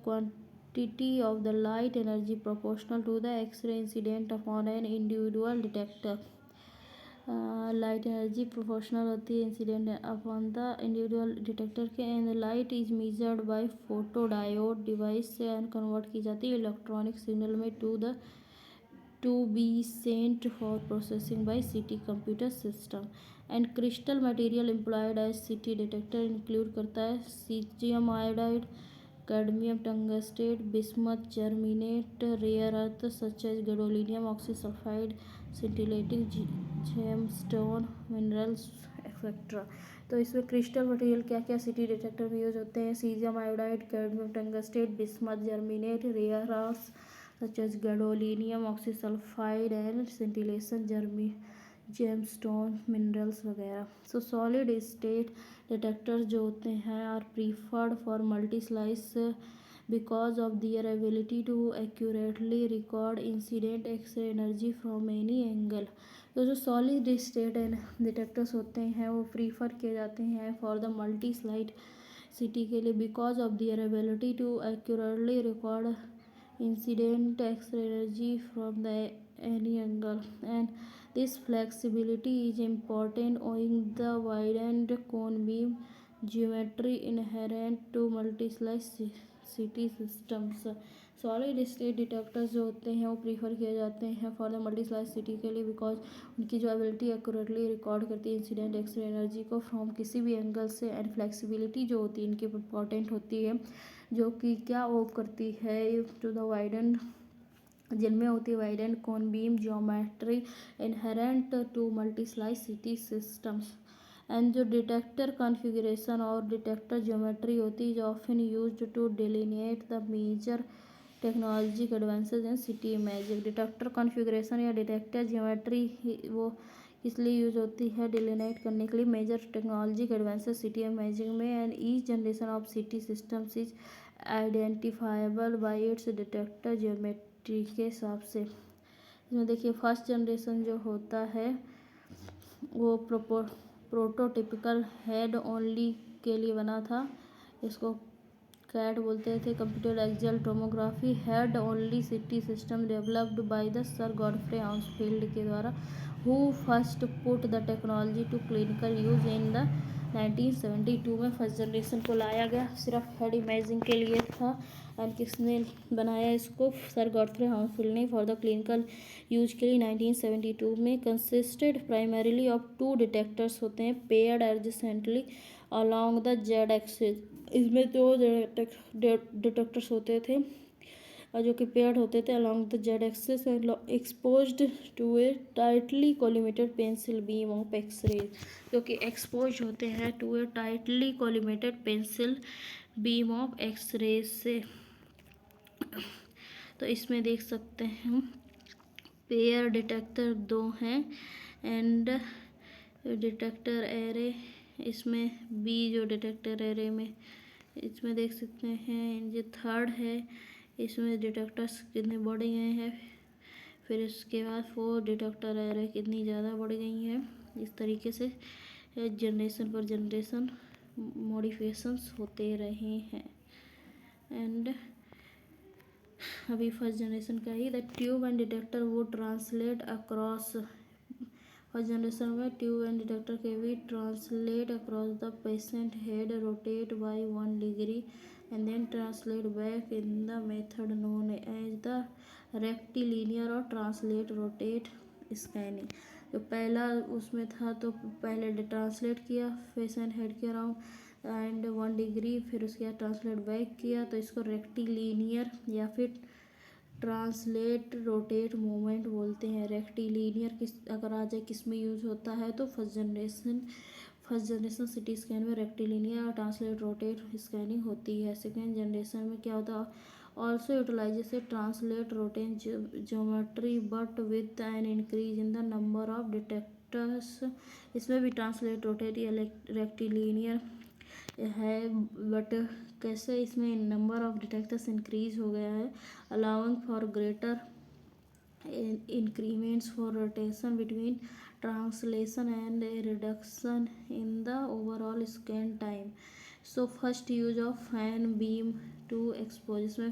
quantity of the light energy proportional to the X-ray incident upon an individual detector. Light energy proportional होती है incident upon the individual detector के. And light is measured by photodiode device से एंड कन्वर्ट की जाती है इलेक्ट्रॉनिक सिग्नल में to be sent for processing by CT computer system. And crystal material employed as CT detector include करता है caesium iodide, cadmium tungstate, bismuth, germanate, rare earth such as gadolinium oxysulphide, scintillating gemstone minerals et cetera. तो इसमें क्रिस्टल मटेरियल क्या क्या सिटी डिटेक्टर में यूज होते हैं? Caesium iodide, cadmium tungstate, bismuth, germanate, rare earth such as gadolinium oxysulphide and scintillation gemstone minerals वगैरह. सो सॉलिड स्टेट डिटेक्टर्स जो होते हैं are preferred for multi slice because of their ability to accurately record incident X ray energy from any angle. तो जो सॉलिड स्टेट डिटेक्टर्स होते हैं वो प्रीफर किए जाते हैं for the multi slide CT के लिए because of their ability to accurately record incident X-ray energy from the any angle. And this flexibility is important owing the widened cone beam geometry inherent to multi-slice city systems. Solid state detectors जो होते हैं वो प्रीफर किए जाते हैं for the multi slice CT के लिए बिकॉज उनकी जो एबिलिटी एक्यूरेटली रिकॉर्ड करती है इंसिडेंट एक्सरे एनर्जी को फ्रॉम किसी भी एंगल से. एंड फ्लेक्सिबिलिटी जो होती है इनकी इंपॉर्टेंट होती है जो कि क्या ऑफ करती है टू द वाइडन जिनमें होती है widen cone beam geometry inherent to multi slice CT systems. And जो डिटेक्टर कॉन्फ़िगरेशन और डिटेक्टर ज्योमेट्री होती है जो often used to delineate the major technologic advances in CT imaging. Detector configuration या डिटेक्टर ज्योमेट्री वो इसलिए यूज होती है डिलीनेट करने के लिए major technologic advances CT imaging में. And each generation of CT systems is identifiable by its detector geometry के हिसाब से. इसमें देखिए फर्स्ट जनरेशन जो होता है वो प्रोटोटिपिकल हेड ओनली के लिए बना था. इसको कैट बोलते थे. Computer axial tomography head only CT system developed by the sir Godfrey Hounsfield के द्वारा who first put the technology to clinical use in the 1972 में फर्स्ट जनरेशन को लाया गया. सिर्फ हेड इमेजिंग के लिए था. एंड किसने बनाया इसको? सर गॉडफ्रे हाउसफील्ड ने फॉर द क्लिनिकल यूज के लिए 1972 में. Consisted primarily of two detectors होते हैं paired adjacently along the Z axis. इसमें दो डिटेक्टर्स होते थे और जो कि पेयर्ड होते थे along the Z axis exposed to a tightly collimated pencil beam of X ray. जो कि एक्सपोज होते हैं to a tightly collimated pencil beam of X ray से. तो इसमें देख सकते हैं पेयर डिटेक्टर दो हैं. एंड डिटेक्टर एरे इसमें बी जो डिटेक्टर एरे में इसमें देख सकते हैं जो थर्ड है इसमें डिटेक्टर्स कितने बढ़ गए हैं. फिर इसके बाद 4 डिटेक्टर एरे कितनी ज़्यादा बढ़ गई हैं. इस तरीके से जनरेशन पर जनरेशन मॉडिफिकेशंस होते रहे हैं. एंड अभी फर्स्ट जनरेशन का ही द ट्यूब एंड डिटेक्टर वो ट्रांसलेट अक्रॉस. फर्स्ट जनरेशन में ट्यूब एंड डिटेक्टर के भी translate across the patient head rotate bye 1 degree and then translate back in the method known as the rectilinear or translate rotate scanning. तो पहला उसमें था तो पहले ट्रांसलेट किया पेशेंट हेड के अराउंड एंड 1 डिग्री फिर उसके बाद ट्रांसलेट बैक किया तो इसको रेक्टिलिनियर या फिर ट्रांसलेट रोटेट मूवमेंट बोलते हैं। रेक्टिलिनियर किस अगर आ जाए किस में यूज होता है तो फर्स्ट जनरेशन सिटी स्कैन में रेक्टिलिनियर और ट्रांसलेट रोटेट स्कैनिंग होती है। सेकेंड जनरेशन में क्या होता है, also utilises translate rotate geometry but with an increase in the number of detectors. इसमें भी ट्रांसलेट रोटेट या रेक्टिलिनियर है, बट कैसे इसमें नंबर ऑफ डिटेक्टर्स इंक्रीज हो गया है, allowing for greater increments for rotation between translation and a reduction in the overall scan time. So first use of fan beam to expose, इसमें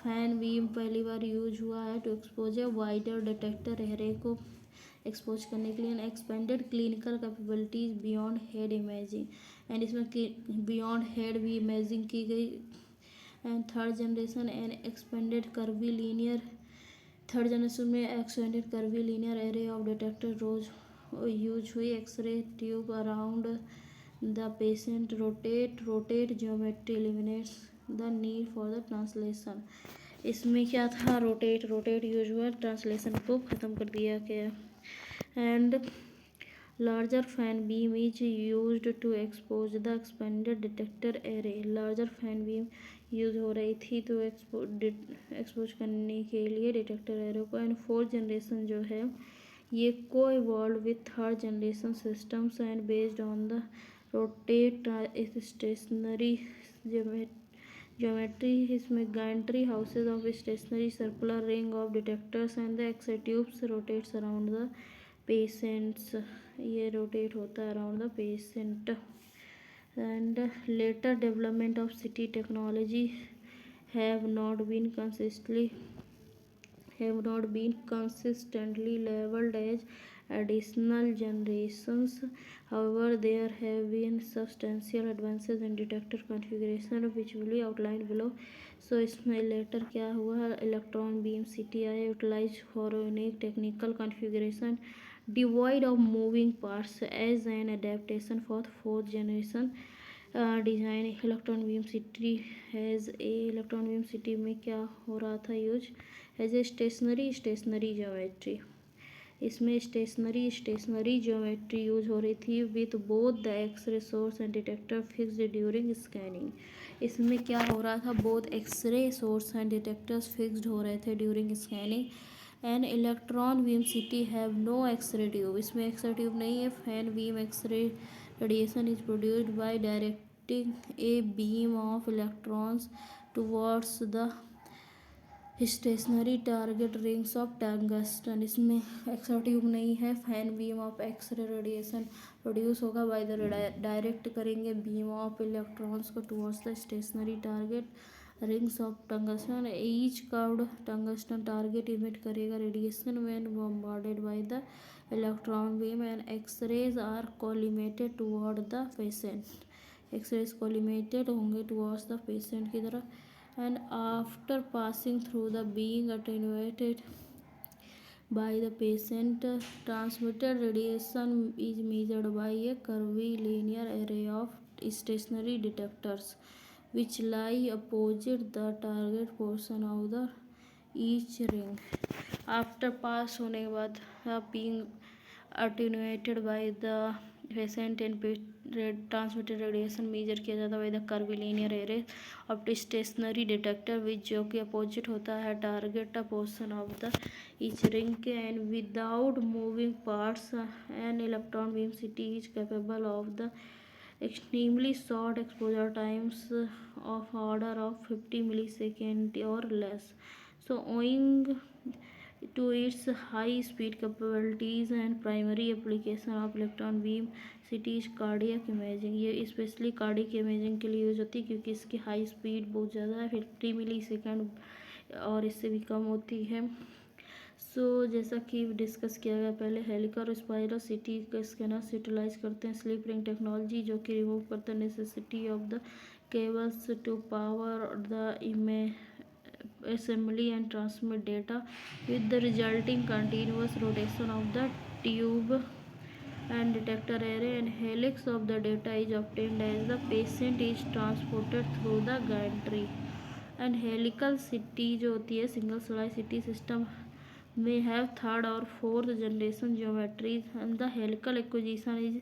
फैन बीम पहली बार यूज हुआ है to expose a wider detector array को एक्सपोज करने के लिए, and expanded clinical capabilities beyond head imaging, and इसमें बियॉन्ड हेड भी इमेजिंग की गई। And third generation and expanded curvilinear, third generation में expanded curvilinear array of detector rows use हुई। X-ray tube around the patient rotate geometry eliminates the need for the translation. इसमें क्या था, रोटेट यूज हुआ, ट्रांसलेशन को ख़त्म कर दिया गया। And larger fan beam is used to expose the expanded detector array. Larger fan beam use हो रही थी तो एक्सपोज करने के लिए डिटेक्टर एरे को। एंड फोर्थ जनरेशन जो है ये को evolve with third generation systems and based on the rotate stationary geometry. इसमें gantry houses of stationary circular ring of detectors and the X-ray tubes rotates around the patients. ये रोटेट होता है around the patient. And later development of CT technology have not been consistently labeled as additional generations. However, there have been substantial advances in detector configuration which will be outlined below. So इसमें later क्या हुआ, इलेक्ट्रॉन बीम CT आया, utilize for unique technical configuration devoid of moving parts as an adaptation for fourth generation design. Electron beam CT electron beam CT में क्या हो रहा था use, as a stationary geometry. इसमें स्टेशनरी ज्योमेट्री यूज हो रही थी with both the x-ray source and detector fixed during scanning. इसमें क्या हो रहा था, both x-ray source and detectors fixed हो रहे थे during scanning. An electron beam CT have no x-ray tube, इसमें एक्सरे ट्यूब नहीं है। Fan beam x ray radiation is produced by directing a beam of electrons towards the stationary target rings of tungsten. इसमें एक्सरे ट्यूब नहीं है। Fan beam of x ray radiation produce होगा बाय द डायरेक्ट करेंगे बीम ऑफ इलेक्ट्रॉन्स को towards the stationary target rings of tungsten. Each curved tungsten target emit करेगा radiation when bombarded by the electron beam and X-rays are collimated toward the patient. X-rays collimated होंगे टुवर्ड्स द पेशेंट की तरफ। And after passing through the being attenuated by the patient, transmitted radiation is measured by a curvilinear array of stationary detectors which lie opposite the target portion of the each ring. After pass होने के बाद being attenuated by the patient and transmitted radiation measure किया जाता है by the curvilinear array of stationary detector which जो कि अपोजिट होता है target portion of the each ring के। and without moving parts an electron beam CT is capable of the extremely short exposure times of order of 50 millisecond or less. So owing to its high speed capabilities and primary application of electron beam CT is cardiac imaging। ये स्पेशली कार्डियक इमेजिंग के लिए यूज होती है क्योंकि इसकी हाई स्पीड बहुत ज़्यादा है, 50 मिली सेकेंड और इससे भी कम होती है। जैसा कि डिस्कस किया गया पहले, हेलिका और स्पाइरल CT का स्कैनर्स यूटिलाइज करते हैं स्लीप रिंग टेक्नोलॉजी जो कि रिमूव करता है necessity of the cables to power the assembly and transmit data with the resulting continuous rotation of the tube and detector array, and helix of the data is obtained as the patient is transported through the gantry and helical city जो होती है सिंगल स्लाइस सिटी सिस्टम में हैव थर्ड और fourth generation geometries and the helical acquisition is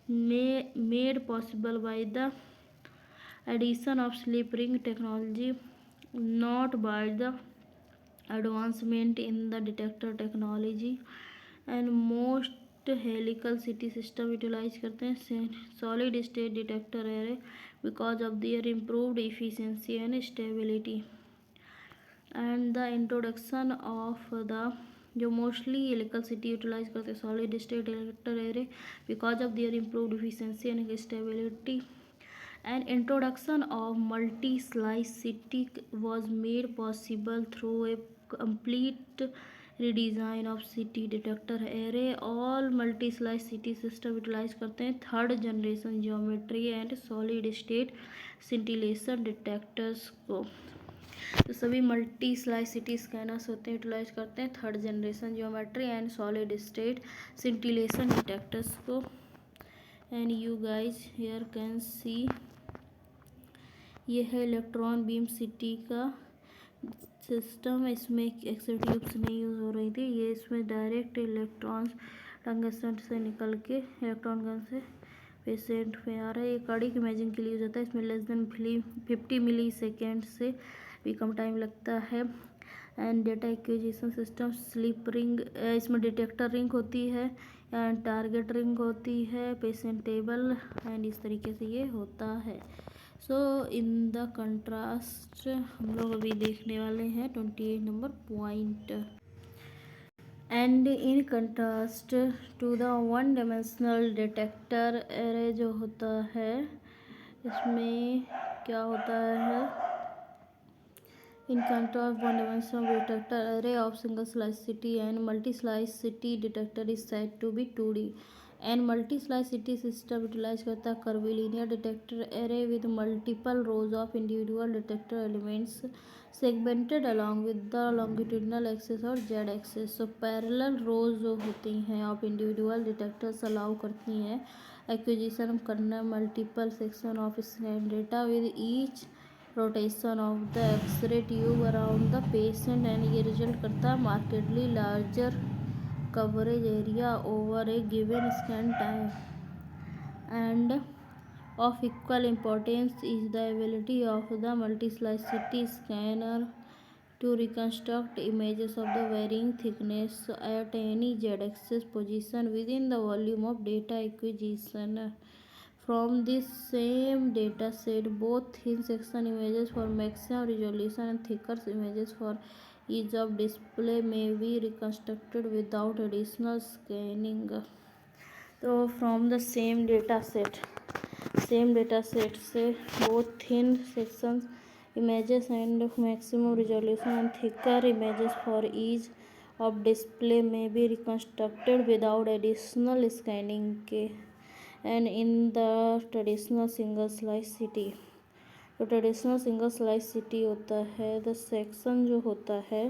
made possible by the addition of slip ring technology, not by the advancement in the detector technology. And most helical city system utilize करते हैं solid state detector array because of their improved efficiency and stability. And the introduction of the जो मोस्टली हेलिकल सिटी यूटिलाइज करते हैं solid state detector array because of their improved efficiency and stability and introduction of multi slice city was made possible through a complete redesign of city detector array. All multi slice city system utilize करते हैं third generation geometry and solid state scintillation detectors को। तो सभी मल्टी स्लाइस सिटी स्कैनर्स होते हैं यूटिलाइज करते हैं third generation geometry and solid state scintillation detectors को। And you guys here can see ये है इलेक्ट्रॉन बीम सिटी का सिस्टम। इसमें एक्सरे ट्यूब्स नहीं यूज़ हो रही थी, ये इसमें डायरेक्ट इलेक्ट्रॉन्स टंगस्टन से निकल के इलेक्ट्रॉन गन से पेशेंट में आ रहा है। ये कार्डियक इमेजिंग के लिए यूज होता है। इसमें लेस देन 50 मिली सेकेंड से भी कम टाइम लगता है। And data acquisition system slip ring, इसमें डिटेक्टर रिंग होती है एंड टारगेट रिंग होती है, पेशेंट टेबल एंड इस तरीके से ये होता है। सो इन द कंट्रास्ट हम लोग अभी देखने वाले हैं 28 number point. And in contrast to the one dimensional detector array जो होता है इसमें क्या होता है, in contrast one dimensional detector array of single slice CT and multi slice CT detector is said to be 2D and multi slice CT system utilize करता है curvilinear detector array with multiple rows of individual detector elements segmented along with the longitudinal axis और जेड एक्सेस। सो पैरेलल रोज जो होती हैं ऑफ इंडिविजुअल डिटेक्टर्स अलाउ करती हैं एक्विजिशन करना multiple section of scan data with each rotation of the x-ray tube around the patient and ये रिजल्ट करता है markedly larger coverage area over a given scan time. And of equal importance is the ability of the multi-slice CT scanner to reconstruct images of the varying thickness at any z-axis position within the volume of data acquisition. From this same data set, both thin section images for maximum resolution and thicker images for ease of display may be reconstructed without additional scanning. तो from the same data set से both thin sections images and maximum resolution and thicker images for ease of display may be reconstructed without additional scanning के and in the traditional single slice CT। तो ट्रेडिशनल सिंगल स्लाइस सिटी होता है द सेक्शन जो होता है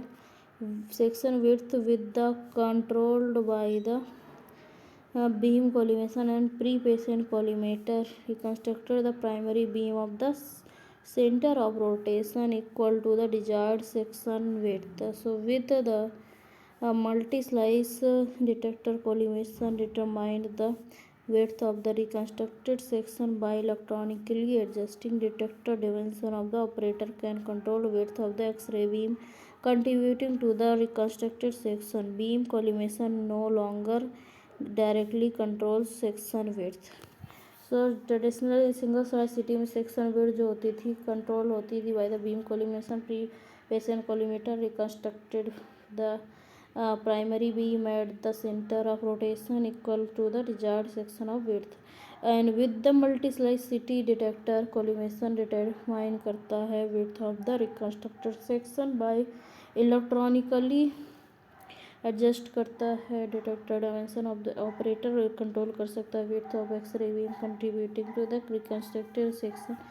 section width with the controlled by the beam collimation and pre patient collimator reconstructed the primary beam of the centre of rotation equal to the desired section width. So with the multi slice detector collimation determined the width of the reconstructed section by electronically adjusting detector dimension of the operator can control width of the X-ray beam contributing to the reconstructed section. Beam collimation no longer directly controls section width. So traditional single slice CT में section width जो होती थी control होती थी by the beam collimation pre-patient collimator reconstructed the primary beam at the center of rotation equal to the desired section of width and with the multi slice CT detector collimation determine करता है width of the reconstructed section by electronically adjust करता है detector dimension of the operator control कर सकता है width of X-ray beam contributing to the reconstructed section.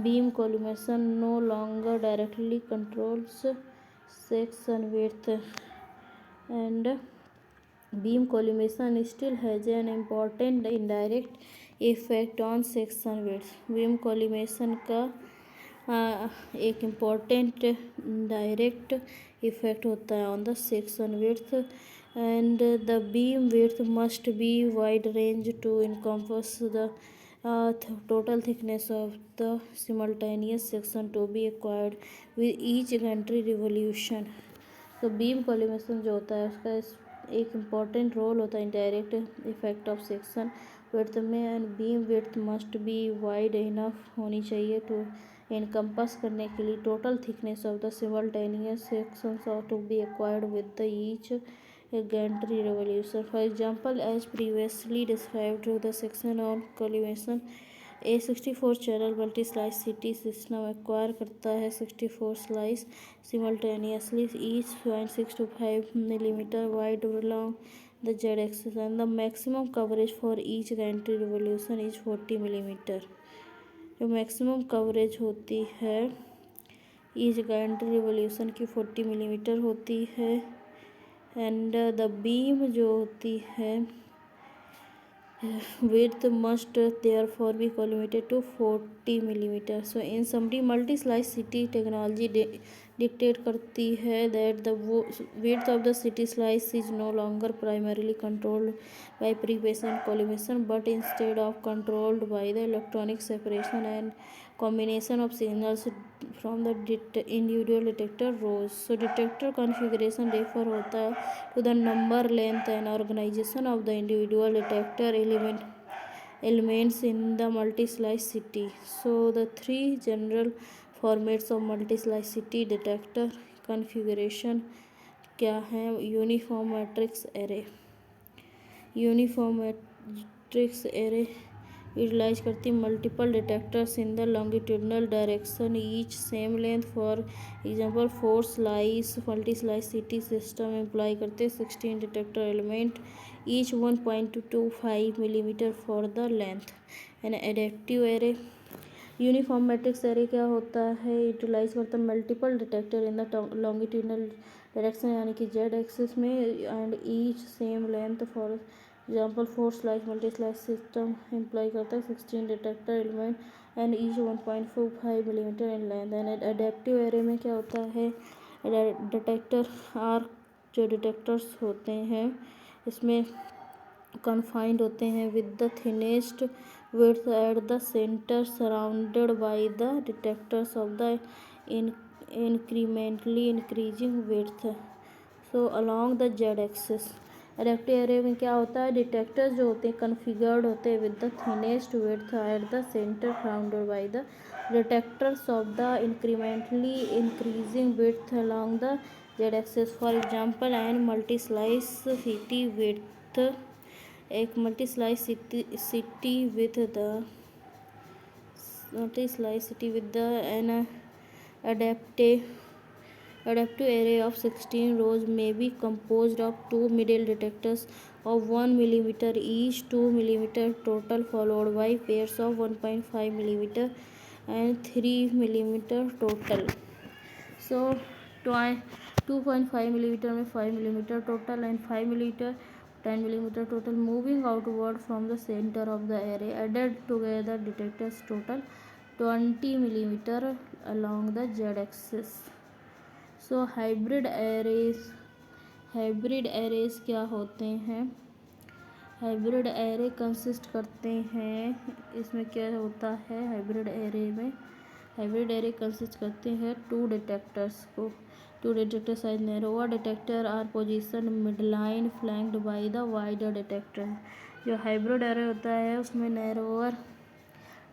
Beam collimation no longer directly controls section width and beam collimation still has an important indirect effect on section width. beam collimation का एक इम्पॉर्टेंट डायरेक्ट इफेक्ट होता है on the section width, and the beam width must be wide range to encompass the total thickness of the simultaneous section to be acquired with each gantry revolution. तो बीम कॉलिमेशन जो होता है उसका एक इम्पॉर्टेंट रोल होता है direct effect of section width में, and beam width must be wide enough होनी चाहिए टू इनकम्पस करने के लिए total thickness of the simultaneous sections और to be acquired with the each gantry revolution. For example, as previously described, the section on collimation a 64 channel multi slice CT system acquire करता है 64 slice simultaneously, each 0.625 millimeter wide along the z-axis, and the maximum coverage for each gantry revolution is 40 millimeter. जो मैक्सिमम कवरेज होती है ईच गैंट्री रिवोल्यूशन की 40 मिलीमीटर होती है, एंड द बीम जो होती है width must therefore be collimated to 40 millimeter. So in summary, multi-slice CT technology dictate करती है that the width of the CT slice is no longer primarily controlled by pre-patient collimation, but instead of controlled by the electronic separation and combination of signals from the individual detector rows. So detector configuration refer होता है to the number, length and organization of the individual detector elements in the multi-slice CT. So the three general formats of multi-slice CT detector configuration क्या है? Uniform matrix array, uniform matrix array utilize करती multiple detectors in the longitudinal direction each same length. For example 4 slice multi slice CT system employ करते 16 detector element each 1.25 millimeter for the length. And adaptive array, uniform matrix array क्या होता है? यूटिलाइज करता है multiple detector in the longitudinal direction यानी कि जेड एक्सिस में, and each same length. For example 4 slice multi slice system employ करता है 16 detector element and each 1.45 millimetre in length. And adaptive array में क्या होता है? डिटेक्टर आर्क जो डिटेक्टर्स होते हैं इसमें कन्फाइंड होते हैं with the thinnest width at the center surrounded by the detectors of the incrementally increasing width so along the z axis. Adaptive array में क्या होता है? डिटेक्टर्स जो होते हैं कन्फिगर्ड होते हैं with the thinnest width at the center surrounded by the detectors of the incrementally increasing width along the z axis. For example an multi slice CT width, एक multi slice CT with the multi-slice city with the an adaptive array of 16 rows may be composed of two middle detectors of 1 millimeter each, 2 millimeter total, followed by pairs of 1.5 millimeter and 3 millimeter total. So 2.5 millimeter में 5 millimeter total and 5 millimeter 10 millimeter total moving outward from the center of the array. Added together detectors total 20 millimeter along the z-axis. So hybrid arrays क्या होते हैं? हाइब्रिड एरे कंसिस्ट करते हैं, इसमें क्या होता है हाइब्रिड एरे में? हाइब्रिड एरे कंसिस्ट करते हैं two detector size narrower detector are position midline flanked by the wider detector. जो हाइब्रिड एरे होता है उसमें नैरोवर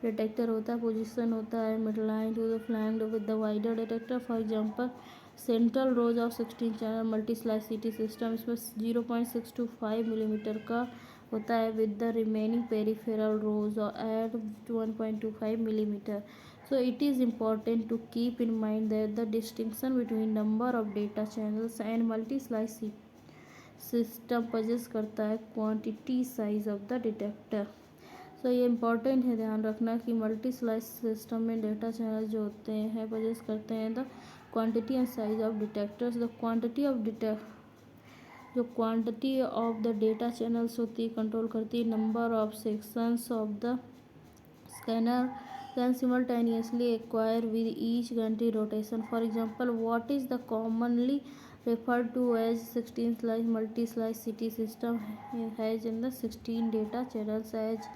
डिटेक्टर होता है, पोजीशन होता है midline to the flanked with the wider detector. For example central rows of 16 channel multi slice CT system, इसमें 0.625 मिलीमीटर का होता है with the remaining peripheral rows at 1.25 millimeter. So it is important to keep in mind that the distinction between number of data channels and multi-slice system possess करता है quantity size of the detector. So ये important है ध्यान रखना कि मल्टी स्लाइस सिस्टम में डेटा चैनल जो होते हैं possess करते हैं the quantity and size of detectors. The quantity of the data channels होती है कंट्रोल करती है number of sections of the scanner can simultaneously acquire with each gantry rotation. For example, what is the commonly referred to as 16 slice multi-slice CT system has in the 16 data channels at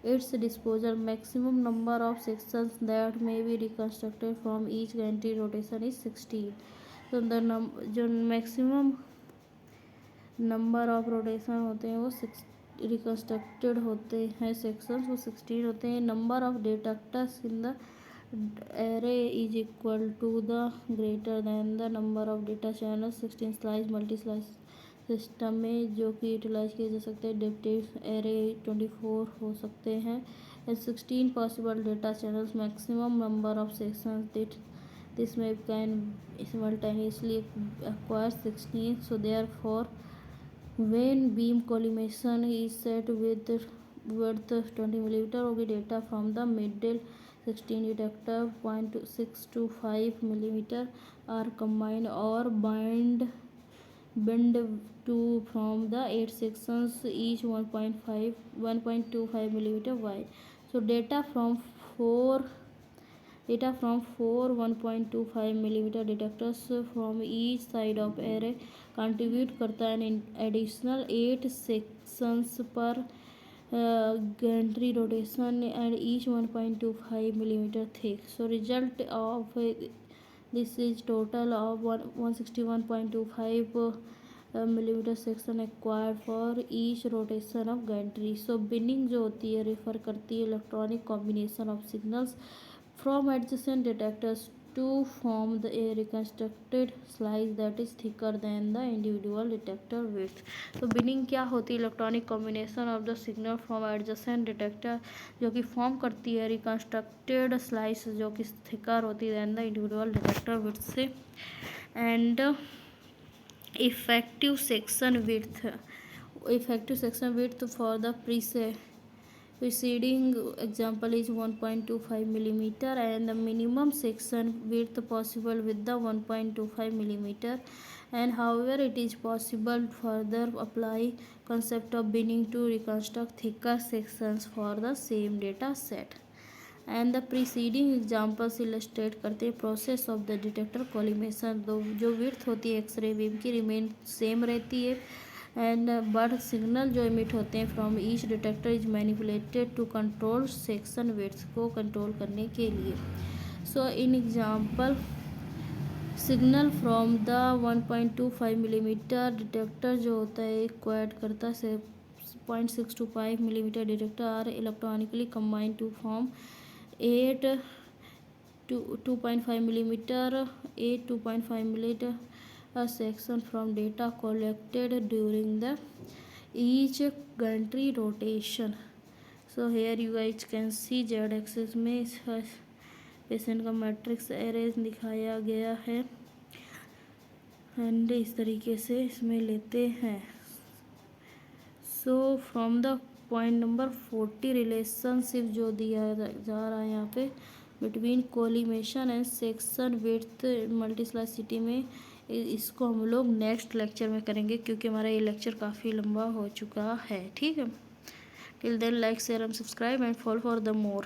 its disposal. Maximum number of sections that may be reconstructed from each gantry rotation is 16. So the जो maximum नंबर ऑफ रोटेशन होते हैं वो रिकन्स्ट्रक्टेड होते हैं सेक्शंस वो 16 होते हैं. Number of detectors in the array is equal to the greater than the number of data channels 16 slice multi slice system में जो कि यूटिलाइज किए जा सकते हैं. डेप्टिव एरे 24 हो सकते हैं and 16 possible data channels. Maximum number of sections this में can simultaneously acquire 16. So therefore when beam collimation is set with width 20 mm होगी data from the middle 16 detector 0.625 mm are combined or bend to from the 8 sections each 1.25 mm wide. So data from four 1.25 mm detectors from each side of array contribute करता है an additional 8 sections per gantry rotation and each 1.25 mm thick. So result of this is total of 161.25 mm section acquired for each rotation of gantry. So binning जो होती है रेफर करती है electronic combination of signals from adjacent detectors to form the a reconstructed slice that is thicker than the individual detector width. तो binning क्या होती है electronic combination of the signal from adjacent detector जो कि फॉर्म करती है रिकन्स्ट्रक्टेड स्लाइस जो कि थिकर होती है than the individual detector width से. And effective section width for the preceding example is 1.25 mm and the minimum section width possible with the 1.25 mm. And however it is possible further apply concept of binning to reconstruct thicker sections for the same data set. And the preceding examples illustrate करते हैं process of the detector collimation. जो width होती है एक्सरे बीम की रिमेन सेम रहती है एंड बट सिग्नल जो इमिट होते हैं from each detector is manipulated to control section width को कंट्रोल करने के लिए. So in example signal from the 1.25 millimeter detector जो होता है एक्वायर्ड करता है 0.625 millimeter detector are electronically combined to form 2.5 millimeter 2.5 millimeter a section from data collected during the each gantry rotation. So here you guys can see z axis में पेशेंट का मैट्रिक्स एरे दिखाया गया है एंड इस तरीके से इसमें लेते हैं. So from the point number 40 relationship जो दिया जा रहा है यहाँ पे between collimation and section width multislice CT में इसको हम लोग नेक्स्ट लेक्चर में करेंगे क्योंकि हमारा ये लेक्चर काफ़ी लंबा हो चुका है. ठीक है. Till then like share and subscribe and follow for the more.